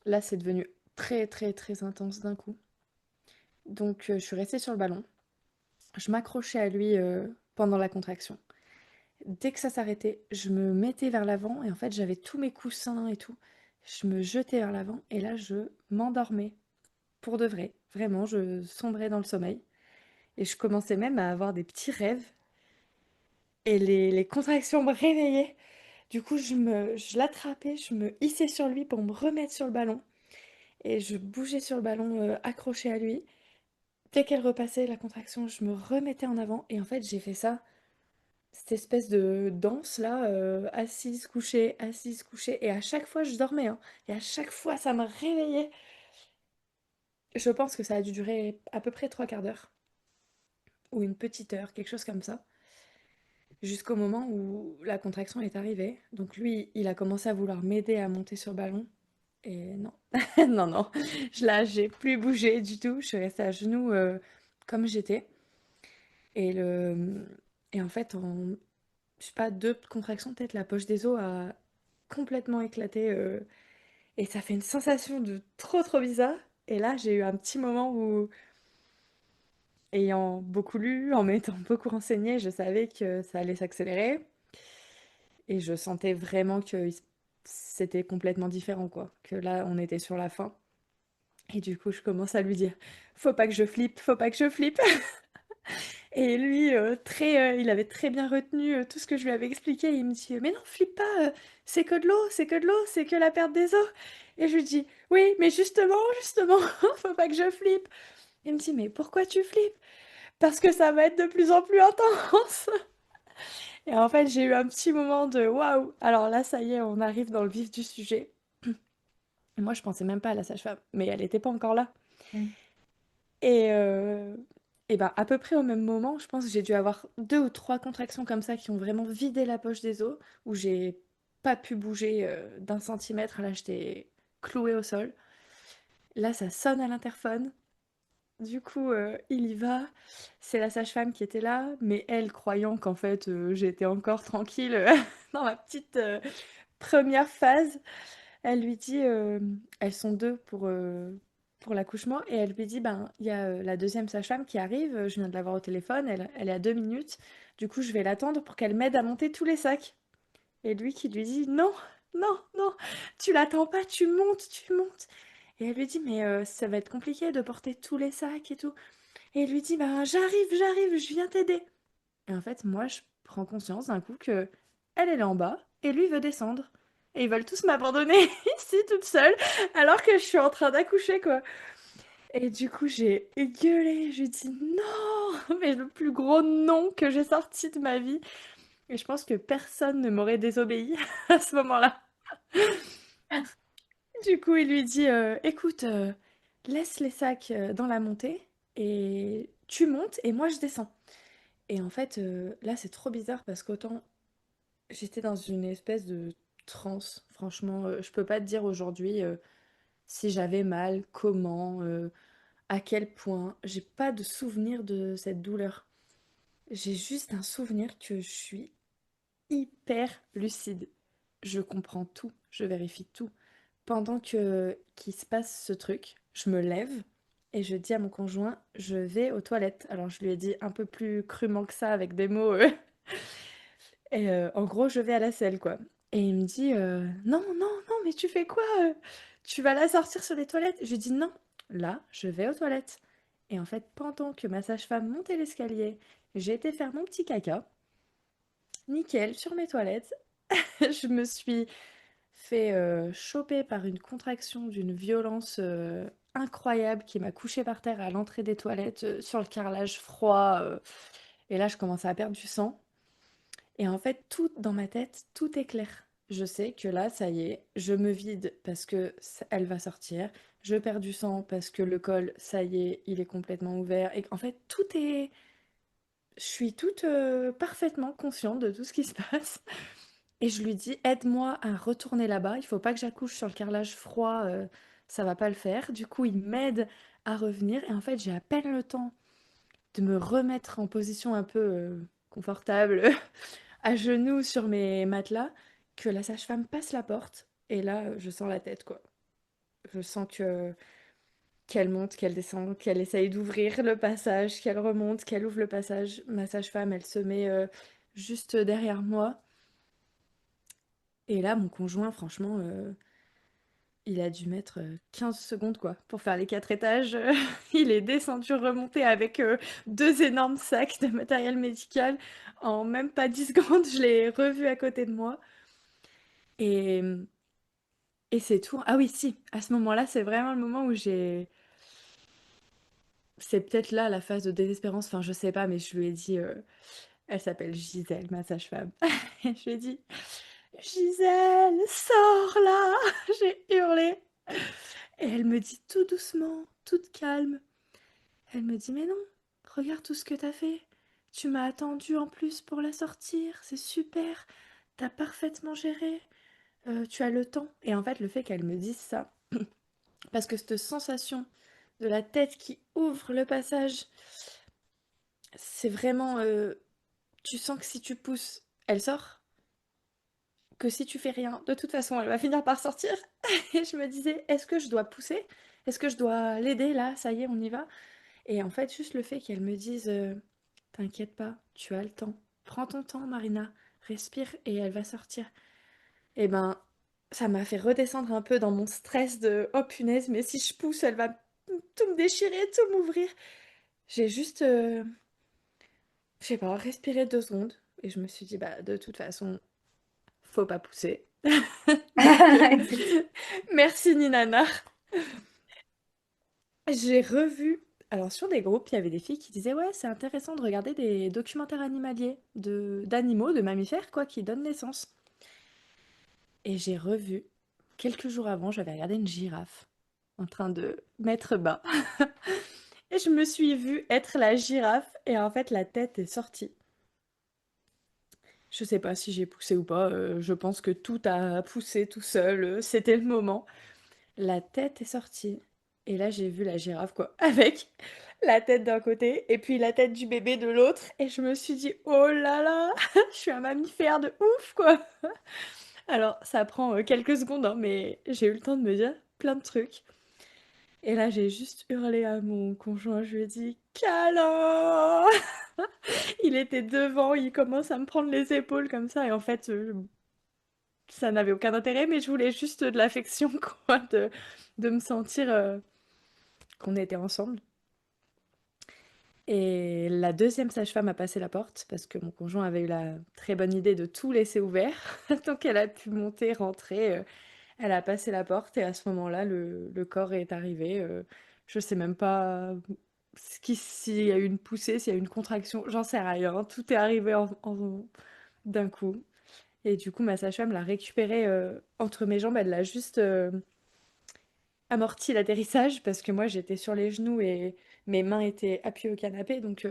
là, c'est devenu très, très, très intense d'un coup. Donc, je suis restée sur le ballon. Je m'accrochais à lui pendant la contraction. Dès que ça s'arrêtait, je me mettais vers l'avant et en fait, j'avais tous mes coussins et tout. Je me jetais vers l'avant et là, je m'endormais. Pour de vrai. Vraiment, je sombrais dans le sommeil. Et je commençais même à avoir des petits rêves. Et les contractions me réveillaient. Du coup, je l'attrapais, je me hissais sur lui pour me remettre sur le ballon. Et je bougeais sur le ballon accroché à lui. Dès qu'elle repassait la contraction, je me remettais en avant. Et en fait, j'ai fait ça, cette espèce de danse là, assise, couchée. Et à chaque fois, je dormais, hein. Et à chaque fois, ça me réveillait. Je pense que ça a dû durer à peu près 3 quarts d'heure. ou une petite heure, quelque chose comme ça, jusqu'au moment où la contraction est arrivée. Donc lui, il a commencé à vouloir m'aider à monter sur le ballon. Et non, non, non, j'ai plus bougé du tout. Je suis restée à genoux comme j'étais. Et, et en fait, en, je sais pas, deux contractions, peut-être la poche des os a complètement éclaté. Et ça fait une sensation de trop, trop bizarre. Et là, j'ai eu un petit moment où, ayant beaucoup lu, en m'étant beaucoup renseignée, je savais que ça allait s'accélérer. Et je sentais vraiment que c'était complètement différent, quoi. Que là, on était sur la fin. Et du coup, je commence à lui dire, faut pas que je flippe, faut pas que je flippe. Et lui, il avait très bien retenu tout ce que je lui avais expliqué. Il me dit, mais non, flippe pas, c'est que de l'eau, c'est que de l'eau, c'est que la perte des os. Et je lui dis, oui, mais justement, justement, faut pas que je flippe. Il me dit, mais pourquoi tu flippes? Parce que ça va être de plus en plus intense. Et en fait, j'ai eu un petit moment de waouh. Alors là, ça y est, on arrive dans le vif du sujet. Et moi, je pensais même pas à la sage-femme, mais elle était pas encore là. Mm. Et, et ben, à peu près au même moment, je pense que j'ai dû avoir deux ou trois contractions comme ça qui ont vraiment vidé la poche des os, où j'ai pas pu bouger d'un centimètre. Là, j'étais clouée au sol. Là, ça sonne à l'interphone. Du coup, il y va. C'est la sage-femme qui était là, mais elle, croyant qu'en fait, j'étais encore tranquille dans ma petite première phase, elle lui dit, elles sont deux pour l'accouchement, et elle lui dit, ben, il y a la deuxième sage-femme qui arrive, je viens de la voir au téléphone, elle est à 2 minutes, du coup, je vais l'attendre pour qu'elle m'aide à monter tous les sacs. Et lui qui lui dit, non, non, non, tu l'attends pas, tu montes, tu montes. Et elle lui dit, mais ça va être compliqué de porter tous les sacs et tout. Et il lui dit, ben, j'arrive, je viens t'aider. Et en fait, moi, je prends conscience d'un coup que elle est en bas et lui veut descendre. Et ils veulent tous m'abandonner ici toute seule alors que je suis en train d'accoucher, quoi. Et du coup, j'ai gueulé, j'ai dit non, mais le plus gros non que j'ai sorti de ma vie. Et je pense que personne ne m'aurait désobéi à ce moment-là. Du coup, il lui dit, écoute, laisse les sacs dans la montée et tu montes et moi je descends. Et en fait, là, c'est trop bizarre parce qu'autant j'étais dans une espèce de transe. Franchement, je peux pas te dire aujourd'hui si j'avais mal, comment, à quel point. J'ai pas de souvenir de cette douleur. J'ai juste un souvenir que je suis hyper lucide. Je comprends tout, je vérifie tout. Pendant que qu'il se passe ce truc, je me lève et je dis à mon conjoint, je vais aux toilettes. Alors je lui ai dit un peu plus crûment que ça avec des mots et en gros, je vais à la selle, quoi. Et il me dit, non, non, non, mais tu fais quoi? Tu vas la sortir sur les toilettes? Je lui dis, non, là, je vais aux toilettes. Et en fait, pendant que ma sage-femme montait l'escalier, j'ai été faire mon petit caca, nickel, sur mes toilettes. Je me suis fait choper par une contraction d'une violence incroyable qui m'a couchée par terre à l'entrée des toilettes, sur le carrelage froid. Et là, je commençais à perdre du sang. Et en fait, tout dans ma tête, tout est clair. Je sais que là, ça y est, je me vide parce que elle va sortir. Je perds du sang parce que le col, ça y est, il est complètement ouvert. Et en fait, tout est. Je suis toute parfaitement consciente de tout ce qui se passe. Et je lui dis, aide-moi à retourner là-bas. Il faut pas que j'accouche sur le carrelage froid, ça va pas le faire. Du coup, il m'aide à revenir. Et en fait, j'ai à peine le temps de me remettre en position un peu confortable à genoux sur mes matelas que la sage-femme passe la porte et là je sens la tête quoi. Je sens que qu'elle monte, qu'elle descend, qu'elle essaye d'ouvrir le passage, qu'elle remonte, qu'elle ouvre le passage. Ma sage-femme, elle se met juste derrière moi. Et là, mon conjoint, franchement, il a dû mettre 15 secondes quoi pour faire les 4 étages. Il est descendu, remonté avec deux énormes sacs de matériel médical. En même pas 10 secondes, je l'ai revu à côté de moi. Et, et c'est tout. Ah oui, si, à ce moment-là, c'est vraiment le moment où j'ai... C'est peut-être là la phase de désespérance, enfin je sais pas, mais je lui ai dit, elle s'appelle Gisèle, ma sage-femme. Et je lui ai dit, Gisèle, sors là! J'ai hurlé. Et elle me dit tout doucement, toute calme, elle me dit, mais non, regarde tout ce que t'as fait. Tu m'as attendu en plus pour la sortir, c'est super. T'as parfaitement géré. Tu as le temps. Et en fait, le fait qu'elle me dise ça, parce que cette sensation de la tête qui ouvre le passage, c'est vraiment... tu sens que si tu pousses, elle sort. Que si tu fais rien, de toute façon, elle va finir par sortir. Et je me disais, est-ce que je dois pousser? Est-ce que je dois l'aider là? Ça y est, on y va. Et en fait, juste le fait qu'elle me dise, t'inquiète pas, tu as le temps. Prends ton temps, Marina. Respire et elle va sortir. Et ben, ça m'a fait redescendre un peu dans mon stress de, oh punaise, mais si je pousse, elle va tout me déchirer, tout m'ouvrir. J'ai juste, je sais pas, respiré 2 secondes. Et je me suis dit, bah, de toute façon, faut pas pousser. Donc, Exact. merci Ninana. J'ai revu. Alors, sur des groupes, il y avait des filles qui disaient, ouais, c'est intéressant de regarder des documentaires animaliers d'animaux, de mammifères, quoi, qui donnent naissance. Et j'ai revu, quelques jours avant, j'avais regardé une girafe en train de mettre bas. Et je me suis vue être la girafe, et en fait, la tête est sortie. Je sais pas si j'ai poussé ou pas, je pense que tout a poussé tout seul, c'était le moment. La tête est sortie. Et là, j'ai vu la girafe, quoi, avec la tête d'un côté et puis la tête du bébé de l'autre. Et je me suis dit, oh là là, je suis un mammifère de ouf, quoi. Alors, ça prend quelques secondes, hein, mais j'ai eu le temps de me dire plein de trucs. Et là, j'ai juste hurlé à mon conjoint, je lui ai dit, câlin! Il était devant, il commence à me prendre les épaules comme ça. Et en fait, ça n'avait aucun intérêt, mais je voulais juste de l'affection, quoi, de me sentir qu'on était ensemble. Et la deuxième sage-femme a passé la porte parce que mon conjoint avait eu la très bonne idée de tout laisser ouvert. Donc elle a pu monter, rentrer. Elle a passé la porte et à ce moment-là, le corps est arrivé. Je sais même pas s'il y a eu une poussée, s'il y a eu une contraction, j'en sais rien. Tout est arrivé d'un coup. Et du coup, ma sage-femme l'a récupéré entre mes jambes. Elle l'a juste amorti l'atterrissage parce que moi j'étais sur les genoux et mes mains étaient appuyées au canapé. Donc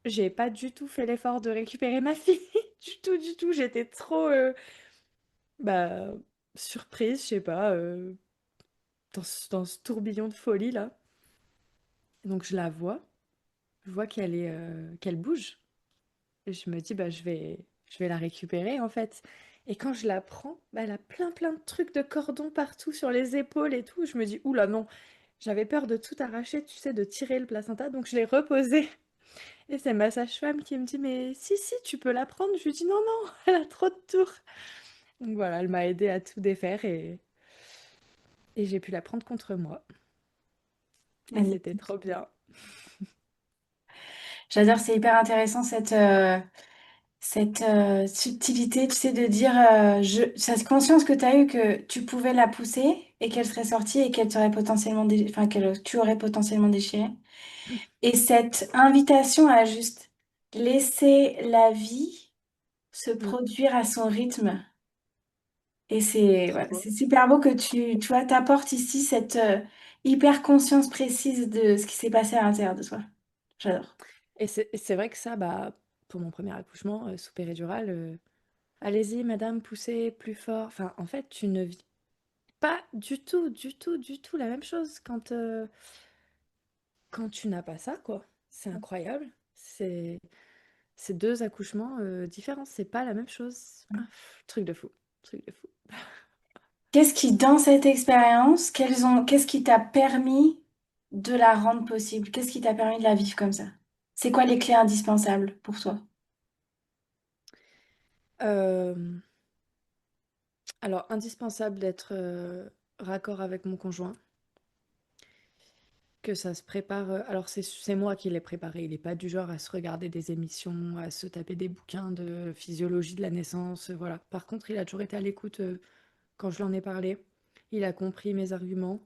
j'ai pas du tout fait l'effort de récupérer ma fille. Du tout, du tout. J'étais trop bah, surprise, je sais pas, dans ce tourbillon de folie là. Donc je la vois, je vois qu'elle bouge. Et je me dis, bah, je vais la récupérer en fait. Et quand je la prends, bah, elle a plein plein de trucs de cordon partout sur les épaules et tout. Je me dis, oula non, j'avais peur de tout arracher, tu sais, de tirer le placenta. Donc je l'ai reposé. Et c'est ma sage-femme qui me dit, mais si, si, tu peux la prendre. Je lui dis, non, non, elle a trop de tours. Donc voilà, elle m'a aidé à tout défaire et j'ai pu la prendre contre moi. Et c'était trop bien. J'adore, c'est hyper intéressant cette subtilité, tu sais, de dire, cette conscience que tu as eue que tu pouvais la pousser et qu'elle serait sortie et qu'elle t'aurait potentiellement, enfin, qu'elle, tu aurais potentiellement déchiré. Et cette invitation à juste laisser la vie se Mm, produire à son rythme. Et c'est voilà, trop. c'est super beau que tu vois, t'apportes ici cette hyper conscience précise de ce qui s'est passé à l'intérieur de toi. J'adore. Et c'est vrai que ça, bah, pour mon premier accouchement, sous péridurale, allez-y, madame, poussez plus fort. Enfin, en fait, tu ne vis pas du tout, du tout, du tout la même chose quand tu n'as pas ça, quoi. C'est incroyable. C'est deux accouchements différents. C'est pas la même chose. Ah, truc de fou. Truc de fou. Qu'est-ce qui, dans cette expérience, qu'est-ce qui t'a permis de la rendre possible? Qu'est-ce qui t'a permis de la vivre comme ça? C'est quoi les clés indispensables pour toi? Euh, alors, indispensable d'être raccord avec mon conjoint. Que ça se prépare. Alors, c'est moi qui l'ai préparé. Il n'est pas du genre à se regarder des émissions, à se taper des bouquins de physiologie de la naissance. Voilà. Par contre, il a toujours été à l'écoute quand je l'en ai parlé. Il a compris mes arguments.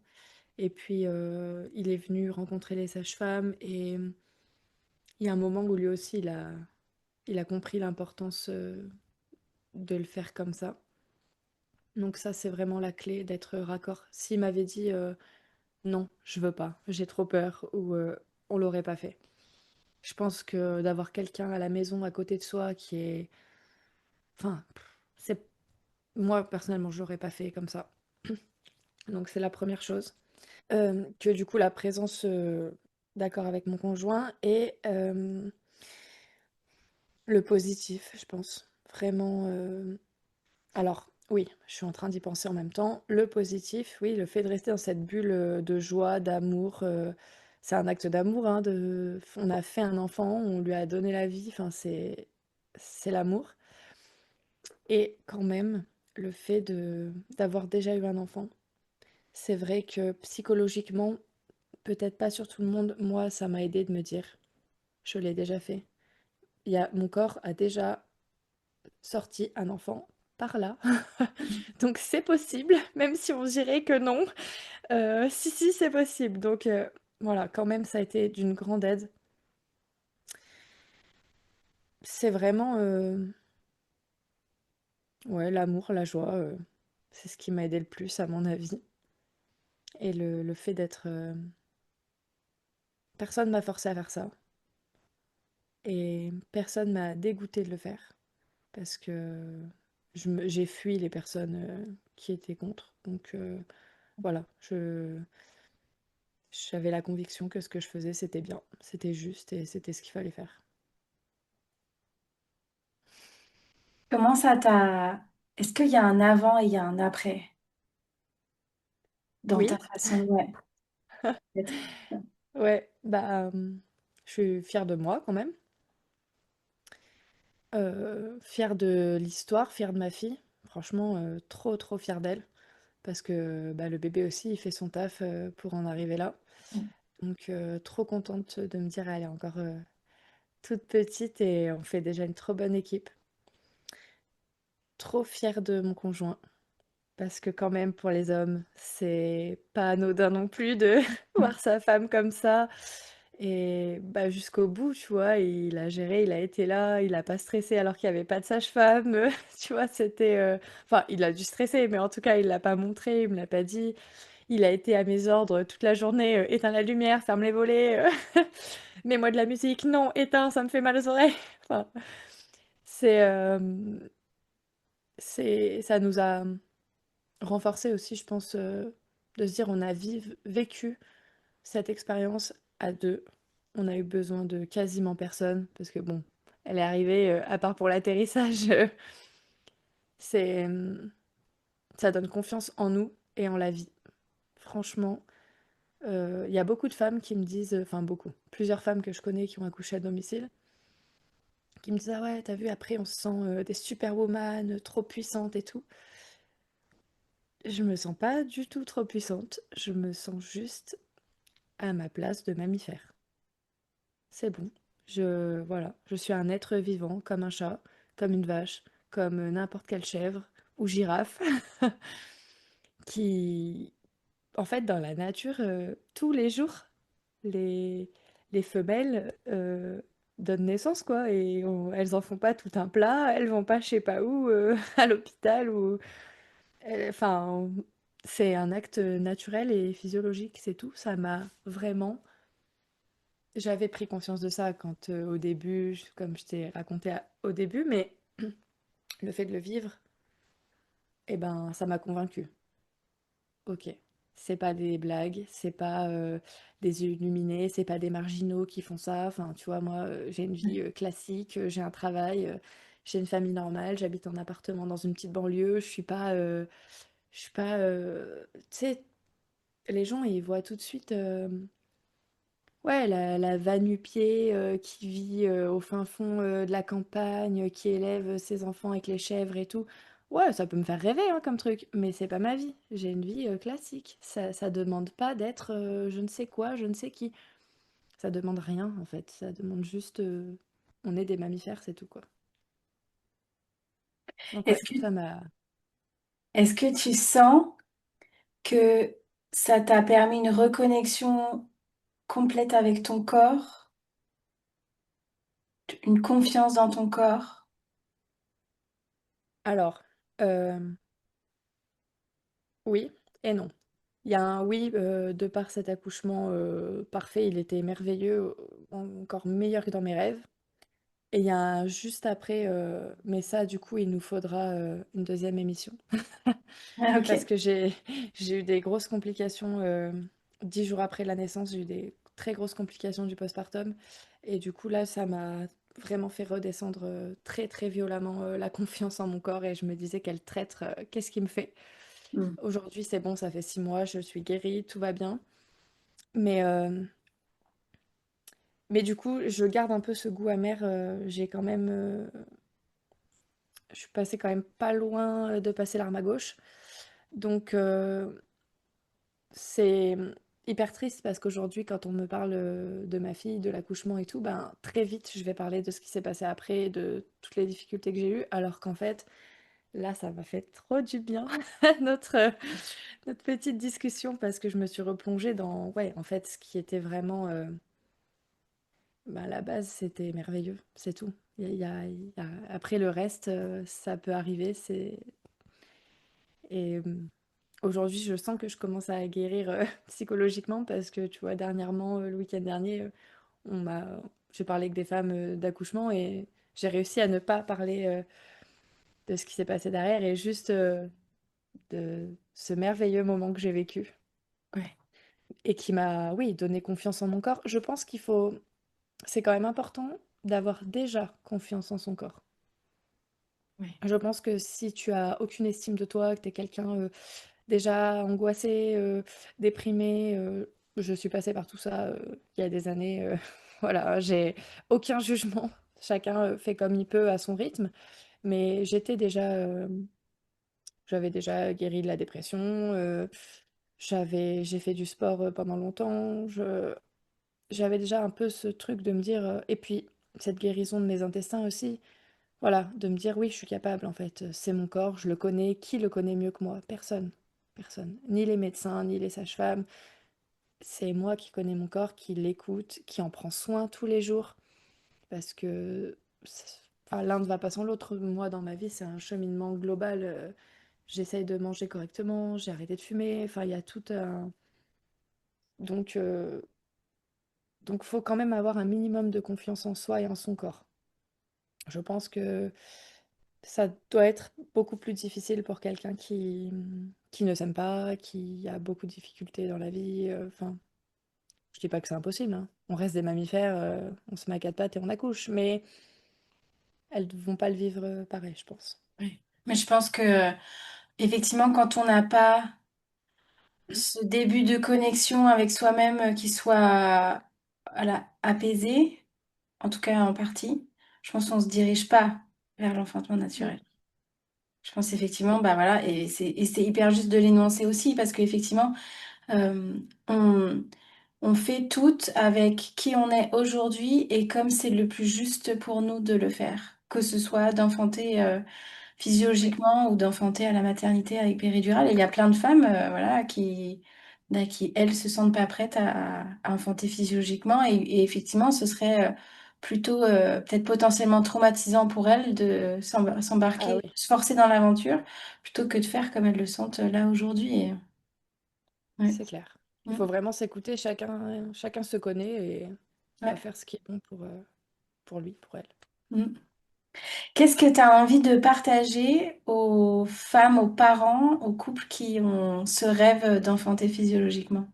Et puis, il est venu rencontrer les sages-femmes. Et il y a un moment où lui aussi, il a compris l'importance de le faire comme ça. Donc, ça, c'est vraiment la clé d'être raccord. S'il m'avait dit non, je veux pas, j'ai trop peur, ou on l'aurait pas fait. Je pense que d'avoir quelqu'un à la maison à côté de soi qui est... Enfin, c'est... Moi, personnellement, je l'aurais pas fait comme ça. Donc c'est la première chose. Que du coup, la présence, d'accord avec mon conjoint et le positif, je pense. Vraiment, alors oui, je suis en train d'y penser en même temps. Le positif, oui, le fait de rester dans cette bulle, de joie, d'amour, c'est un acte d'amour, hein, on a fait un enfant, on lui a donné la vie, enfin c'est l'amour. Et quand même, le fait de d'avoir déjà eu un enfant, c'est vrai que psychologiquement, peut-être pas sur tout le monde, moi, ça m'a aidé de me dire: «Je l'ai déjà fait». Mon corps a déjà sorti un enfant par là, donc c'est possible, même si on dirait que non. Si, si, c'est possible. Donc voilà, quand même, ça a été d'une grande aide. C'est vraiment ouais, l'amour, la joie, c'est ce qui m'a aidé le plus, à mon avis. Et le fait d'être... personne m'a forcé à faire ça. Et personne m'a dégoûté de le faire. Parce que j'ai fui les personnes qui étaient contre. Donc voilà, j'avais la conviction que ce que je faisais, c'était bien, c'était juste et c'était ce qu'il fallait faire. Comment ça t'a... Est-ce qu'il y a un avant et il y a un après dans ta Oui, façon, ouais, d'être? ouais, bah, je suis fière de moi quand même. Fière de l'histoire, fière de ma fille. Franchement, trop, trop fière d'elle. Parce que bah, le bébé aussi, il fait son taf pour en arriver là. Donc, trop contente de me dire, elle est encore toute petite et on fait déjà une trop bonne équipe. Trop fière de mon conjoint. Parce que quand même, pour les hommes, c'est pas anodin non plus de voir sa femme comme ça. Et bah, jusqu'au bout, tu vois, il a géré, il a été là, il a pas stressé alors qu'il y avait pas de sage-femme. Tu vois, c'était... Enfin, il a dû stresser, mais en tout cas, il l'a pas montré, il me l'a pas dit. Il a été à mes ordres toute la journée. Éteins la lumière, ferme les volets, mets-moi de la musique. Non, éteins, ça me fait mal aux oreilles. Enfin, c'est... ça nous a renforcé aussi, je pense, de se dire on a vécu cette expérience à deux. On a eu besoin de quasiment personne, parce que bon, elle est arrivée, à part pour l'atterrissage, c'est, ça donne confiance en nous et en la vie. Franchement, il y a beaucoup de femmes qui me disent, enfin beaucoup, plusieurs femmes que je connais qui ont accouché à domicile, qui me disent: «Ah ouais, t'as vu, après on se sent des superwoman, trop puissantes et tout». Je me sens pas du tout trop puissante, je me sens juste à ma place de mammifère. C'est bon. Voilà, je suis un être vivant, comme un chat, comme une vache, comme n'importe quelle chèvre ou girafe, qui, en fait, dans la nature, tous les jours, les, les femelles donnent naissance, quoi, et elles en font pas tout un plat, elles vont pas je sais pas où, à l'hôpital, ou... Enfin, c'est un acte naturel et physiologique, c'est tout. Ça m'a vraiment... J'avais pris conscience de ça quand, au début, comme je t'ai raconté au début, mais le fait de le vivre, eh ben, ça m'a convaincue. Ok, c'est pas des blagues, c'est pas des illuminés, c'est pas des marginaux qui font ça. Enfin, tu vois, moi, j'ai une vie classique, j'ai un travail, j'ai une famille normale, j'habite en appartement dans une petite banlieue. Je suis pas, tu sais, les gens ils voient tout de suite. Ouais, la va-nu-pied qui vit au fin fond de la campagne, qui élève ses enfants avec les chèvres et tout. Ouais, ça peut me faire rêver hein, comme truc, mais c'est pas ma vie. J'ai une vie classique. Ça demande pas d'être je ne sais quoi, je ne sais qui. Ça demande rien en fait. Ça demande juste on est des mammifères, c'est tout quoi. Donc Est-ce ouais, que, ça m'a... est-ce que tu sens que ça t'a permis une reconnexion complète avec ton corps, une confiance dans ton corps? Alors, euh, oui et non. Il y a un oui, de par cet accouchement parfait, il était merveilleux, encore meilleur que dans mes rêves. Et il y a un juste après, mais ça, du coup, il nous faudra une deuxième émission. Ah, Parce ok. que j'ai eu des grosses complications 10 jours après la naissance, j'ai eu des très grosses complications du postpartum. Et du coup, là, ça m'a vraiment fait redescendre très, très violemment la confiance en mon corps. Et je me disais, quel traître, qu'est-ce qu'il me fait? Mm. Aujourd'hui, c'est bon, ça fait 6 mois, je suis guérie, tout va bien. Mais, euh, mais du coup, je garde un peu ce goût amer. J'ai quand même, je suis passée quand même pas loin de passer l'arme à gauche. Donc, c'est hyper triste parce qu'aujourd'hui, quand on me parle de ma fille, de l'accouchement et tout, ben très vite, je vais parler de ce qui s'est passé après, de toutes les difficultés que j'ai eues, alors qu'en fait, là, ça m'a fait trop du bien, notre petite discussion, parce que je me suis replongée dans, ouais, en fait, ce qui était vraiment, bah, à la base, c'était merveilleux, c'est tout. Après le reste, ça peut arriver, Et aujourd'hui, je sens que je commence à guérir psychologiquement parce que, tu vois, dernièrement, le week-end dernier, on m'a... j'ai parlé avec des femmes d'accouchement et j'ai réussi à ne pas parler de ce qui s'est passé derrière et juste de ce merveilleux moment que j'ai vécu Ouais, et qui m'a, oui, donné confiance en mon corps. Je pense qu'il faut... C'est quand même important d'avoir déjà confiance en son corps. ouais, Je pense que si tu as aucune estime de toi, que tu es quelqu'un déjà angoissée, déprimée, je suis passée par tout ça, il y a des années, voilà, j'ai aucun jugement. Chacun, fait comme il peut à son rythme, mais j'avais déjà guéri de la dépression, j'ai fait du sport, pendant longtemps, j'avais déjà un peu ce truc de me dire, et puis cette guérison de mes intestins aussi, voilà, de me dire: «Oui, je suis capable en fait, c'est mon corps, je le connais». Qui le connaît mieux que moi? Personne, personne. Ni les médecins, ni les sages-femmes. C'est moi qui connais mon corps, qui l'écoute, qui en prend soin tous les jours parce que enfin, l'un ne va pas sans l'autre. Moi, dans ma vie, c'est un cheminement global. J'essaye de manger correctement, j'ai arrêté de fumer. Enfin, il y a tout un... Donc, faut quand même avoir un minimum de confiance en soi et en son corps. Je pense que ça doit être beaucoup plus difficile pour quelqu'un qui ne s'aime pas, qui a beaucoup de difficultés dans la vie. Enfin, je dis pas que c'est impossible, hein. On reste des mammifères, on se met à quatre pattes et on accouche, mais elles ne vont pas le vivre pareil, je pense. ouais. Mais je pense que effectivement, quand on n'a pas ce début de connexion avec soi-même qui soit voilà, apaisé, en tout cas en partie, je pense qu'on se dirige pas vers l'enfantement Mm. naturel. Je pense effectivement, C'est bah clair. voilà, et c'est hyper juste de l'énoncer aussi parce qu'effectivement, euh, on, on fait tout avec qui on est aujourd'hui et comme c'est le plus juste pour nous de le faire, que ce soit d'enfanter Oui. physiologiquement ou d'enfanter à la maternité avec péridurale. Et il y a plein de femmes voilà, qui, elles, se sentent pas prêtes à enfanter physiologiquement. Et effectivement, ce serait plutôt peut-être potentiellement traumatisant pour elles de Ah s'embarquer, oui, se forcer dans l'aventure, plutôt que de faire comme elles le sentent là aujourd'hui. Ouais. c'est clair. Il faut Mm. vraiment s'écouter, chacun se connaît et va Ouais. faire ce qui est bon pour lui, pour elle. Mm. Qu'est-ce que tu as envie de partager aux femmes, aux parents, aux couples qui ont ce rêve d'enfanter physiologiquement?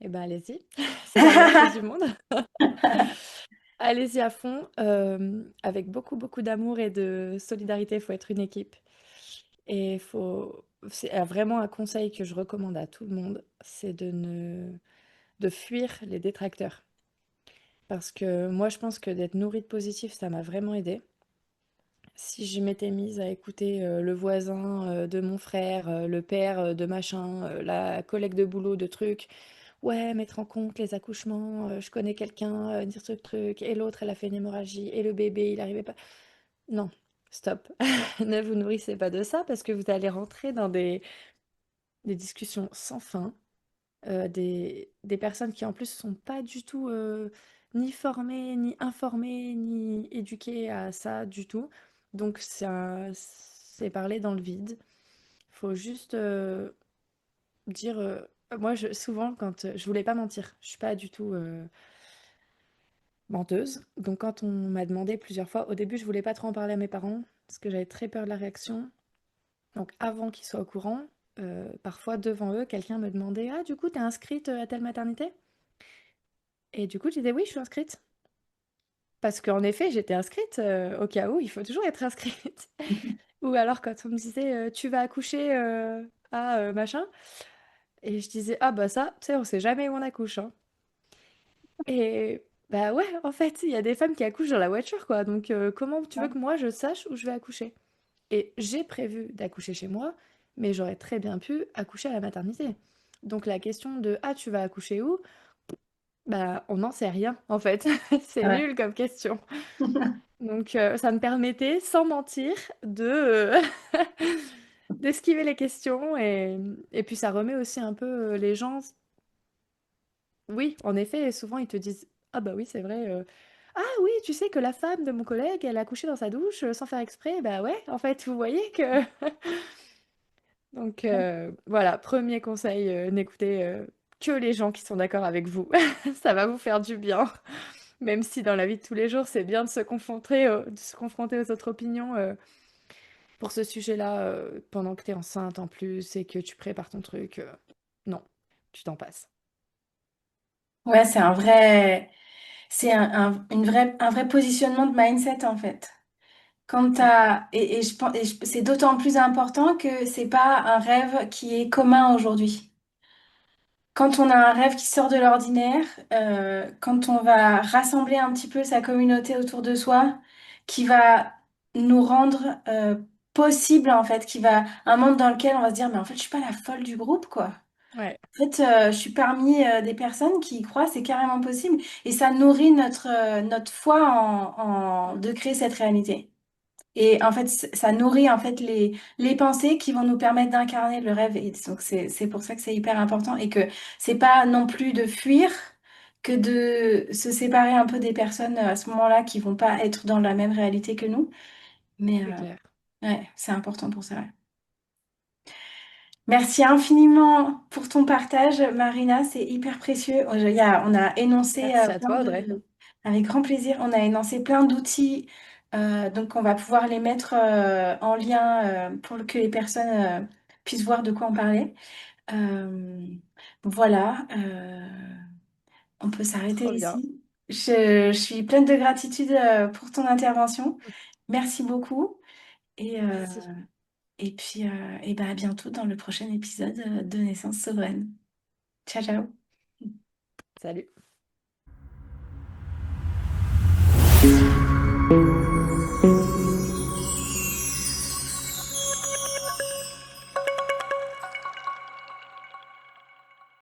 Eh ben allez-y, c'est la meilleure chose du monde. Allez-y à fond, avec beaucoup, beaucoup d'amour et de solidarité, il faut être une équipe. Et c'est vraiment un conseil que je recommande à tout le monde, c'est de fuir les détracteurs. Parce que moi, je pense que d'être nourrie de positif, ça m'a vraiment aidée. Si je m'étais mise à écouter le voisin de mon frère, le père de machin, la collègue de boulot de trucs, ouais, mettre en compte les accouchements, je connais quelqu'un, dire ce truc, et l'autre, elle a fait une hémorragie, et le bébé, il arrivait pas. Non, stop. Ne vous nourrissez pas de ça parce que vous allez rentrer dans des discussions sans fin, des personnes qui en plus sont pas du tout ni formées, ni informées, ni éduquées à ça du tout. Donc c'est parler dans le vide. Faut juste dire, moi, souvent, quand je voulais pas mentir, je suis pas du tout menteuse. Donc, quand on m'a demandé plusieurs fois, au début, je voulais pas trop en parler à mes parents parce que j'avais très peur de la réaction. Donc, avant qu'ils soient au courant, parfois devant eux, quelqu'un me demandait: «Ah, du coup, t'es inscrite à telle maternité?» Et du coup, je disais: «Oui, je suis inscrite». Parce qu'en effet, j'étais inscrite, au cas où, il faut toujours être inscrite. Ou alors quand on me disait, «Tu vas accoucher, à, machin», et je disais: «Ah bah ça, tu sais, on sait jamais où on accouche, hein». Et bah ouais, en fait, il y a des femmes qui accouchent dans la voiture, quoi, donc comment tu veux que moi je sache où je vais accoucher? Et j'ai prévu d'accoucher chez moi, mais j'aurais très bien pu accoucher à la maternité. Donc la question de: «Ah, tu vas accoucher où?» Bah, on n'en sait rien, en fait. C'est Ouais. nul comme question. Donc ça me permettait, sans mentir, d'esquiver les questions, et puis ça remet aussi un peu les gens. Oui, en effet, souvent ils te disent: «Ah bah oui, c'est vrai, ah oui, tu sais que la femme de mon collègue, elle a couché dans sa douche, sans faire exprès?» Bah ouais, en fait, vous voyez que donc voilà, premier conseil, n'écoutez, que les gens qui sont d'accord avec vous. Ça va vous faire du bien. Même si dans la vie de tous les jours, c'est bien de se confronter aux autres opinions, pour ce sujet-là, pendant que tu es enceinte en plus et que tu prépares ton truc, non, tu t'en passes. Ouais, c'est un vrai positionnement de mindset en fait. Quand Ouais, et je pense, c'est d'autant plus important que c'est pas un rêve qui est commun aujourd'hui. Quand on a un rêve qui sort de l'ordinaire, quand on va rassembler un petit peu sa communauté autour de soi, qui va nous rendre possible en fait, qui va un monde dans lequel on va se dire mais en fait je suis pas la folle du groupe quoi. ouais, En fait, je suis parmi des personnes qui y croient, c'est carrément possible. Et ça nourrit notre foi de créer cette réalité. Et en fait, ça nourrit en fait les pensées qui vont nous permettre d'incarner le rêve. Et donc, c'est pour ça que c'est hyper important et que c'est pas non plus de fuir que de se séparer un peu des personnes à ce moment-là qui vont pas être dans la même réalité que nous. Mais c'est clair. ouais, c'est important pour ça. Ouais. Merci infiniment pour ton partage, Marina. C'est hyper précieux. On a énoncé Merci à toi, Audrey. avec grand plaisir, on a énoncé plein d'outils. Donc, on va pouvoir les mettre en lien que les personnes puissent voir de quoi on parlait. Euh, voilà, on peut s'arrêter Trop bien. ici. Je suis pleine de gratitude pour ton intervention. Merci beaucoup. Et, euh, Merci. et puis, et ben, à bientôt dans le prochain épisode de Naissance Souveraine. Ciao, ciao. Salut.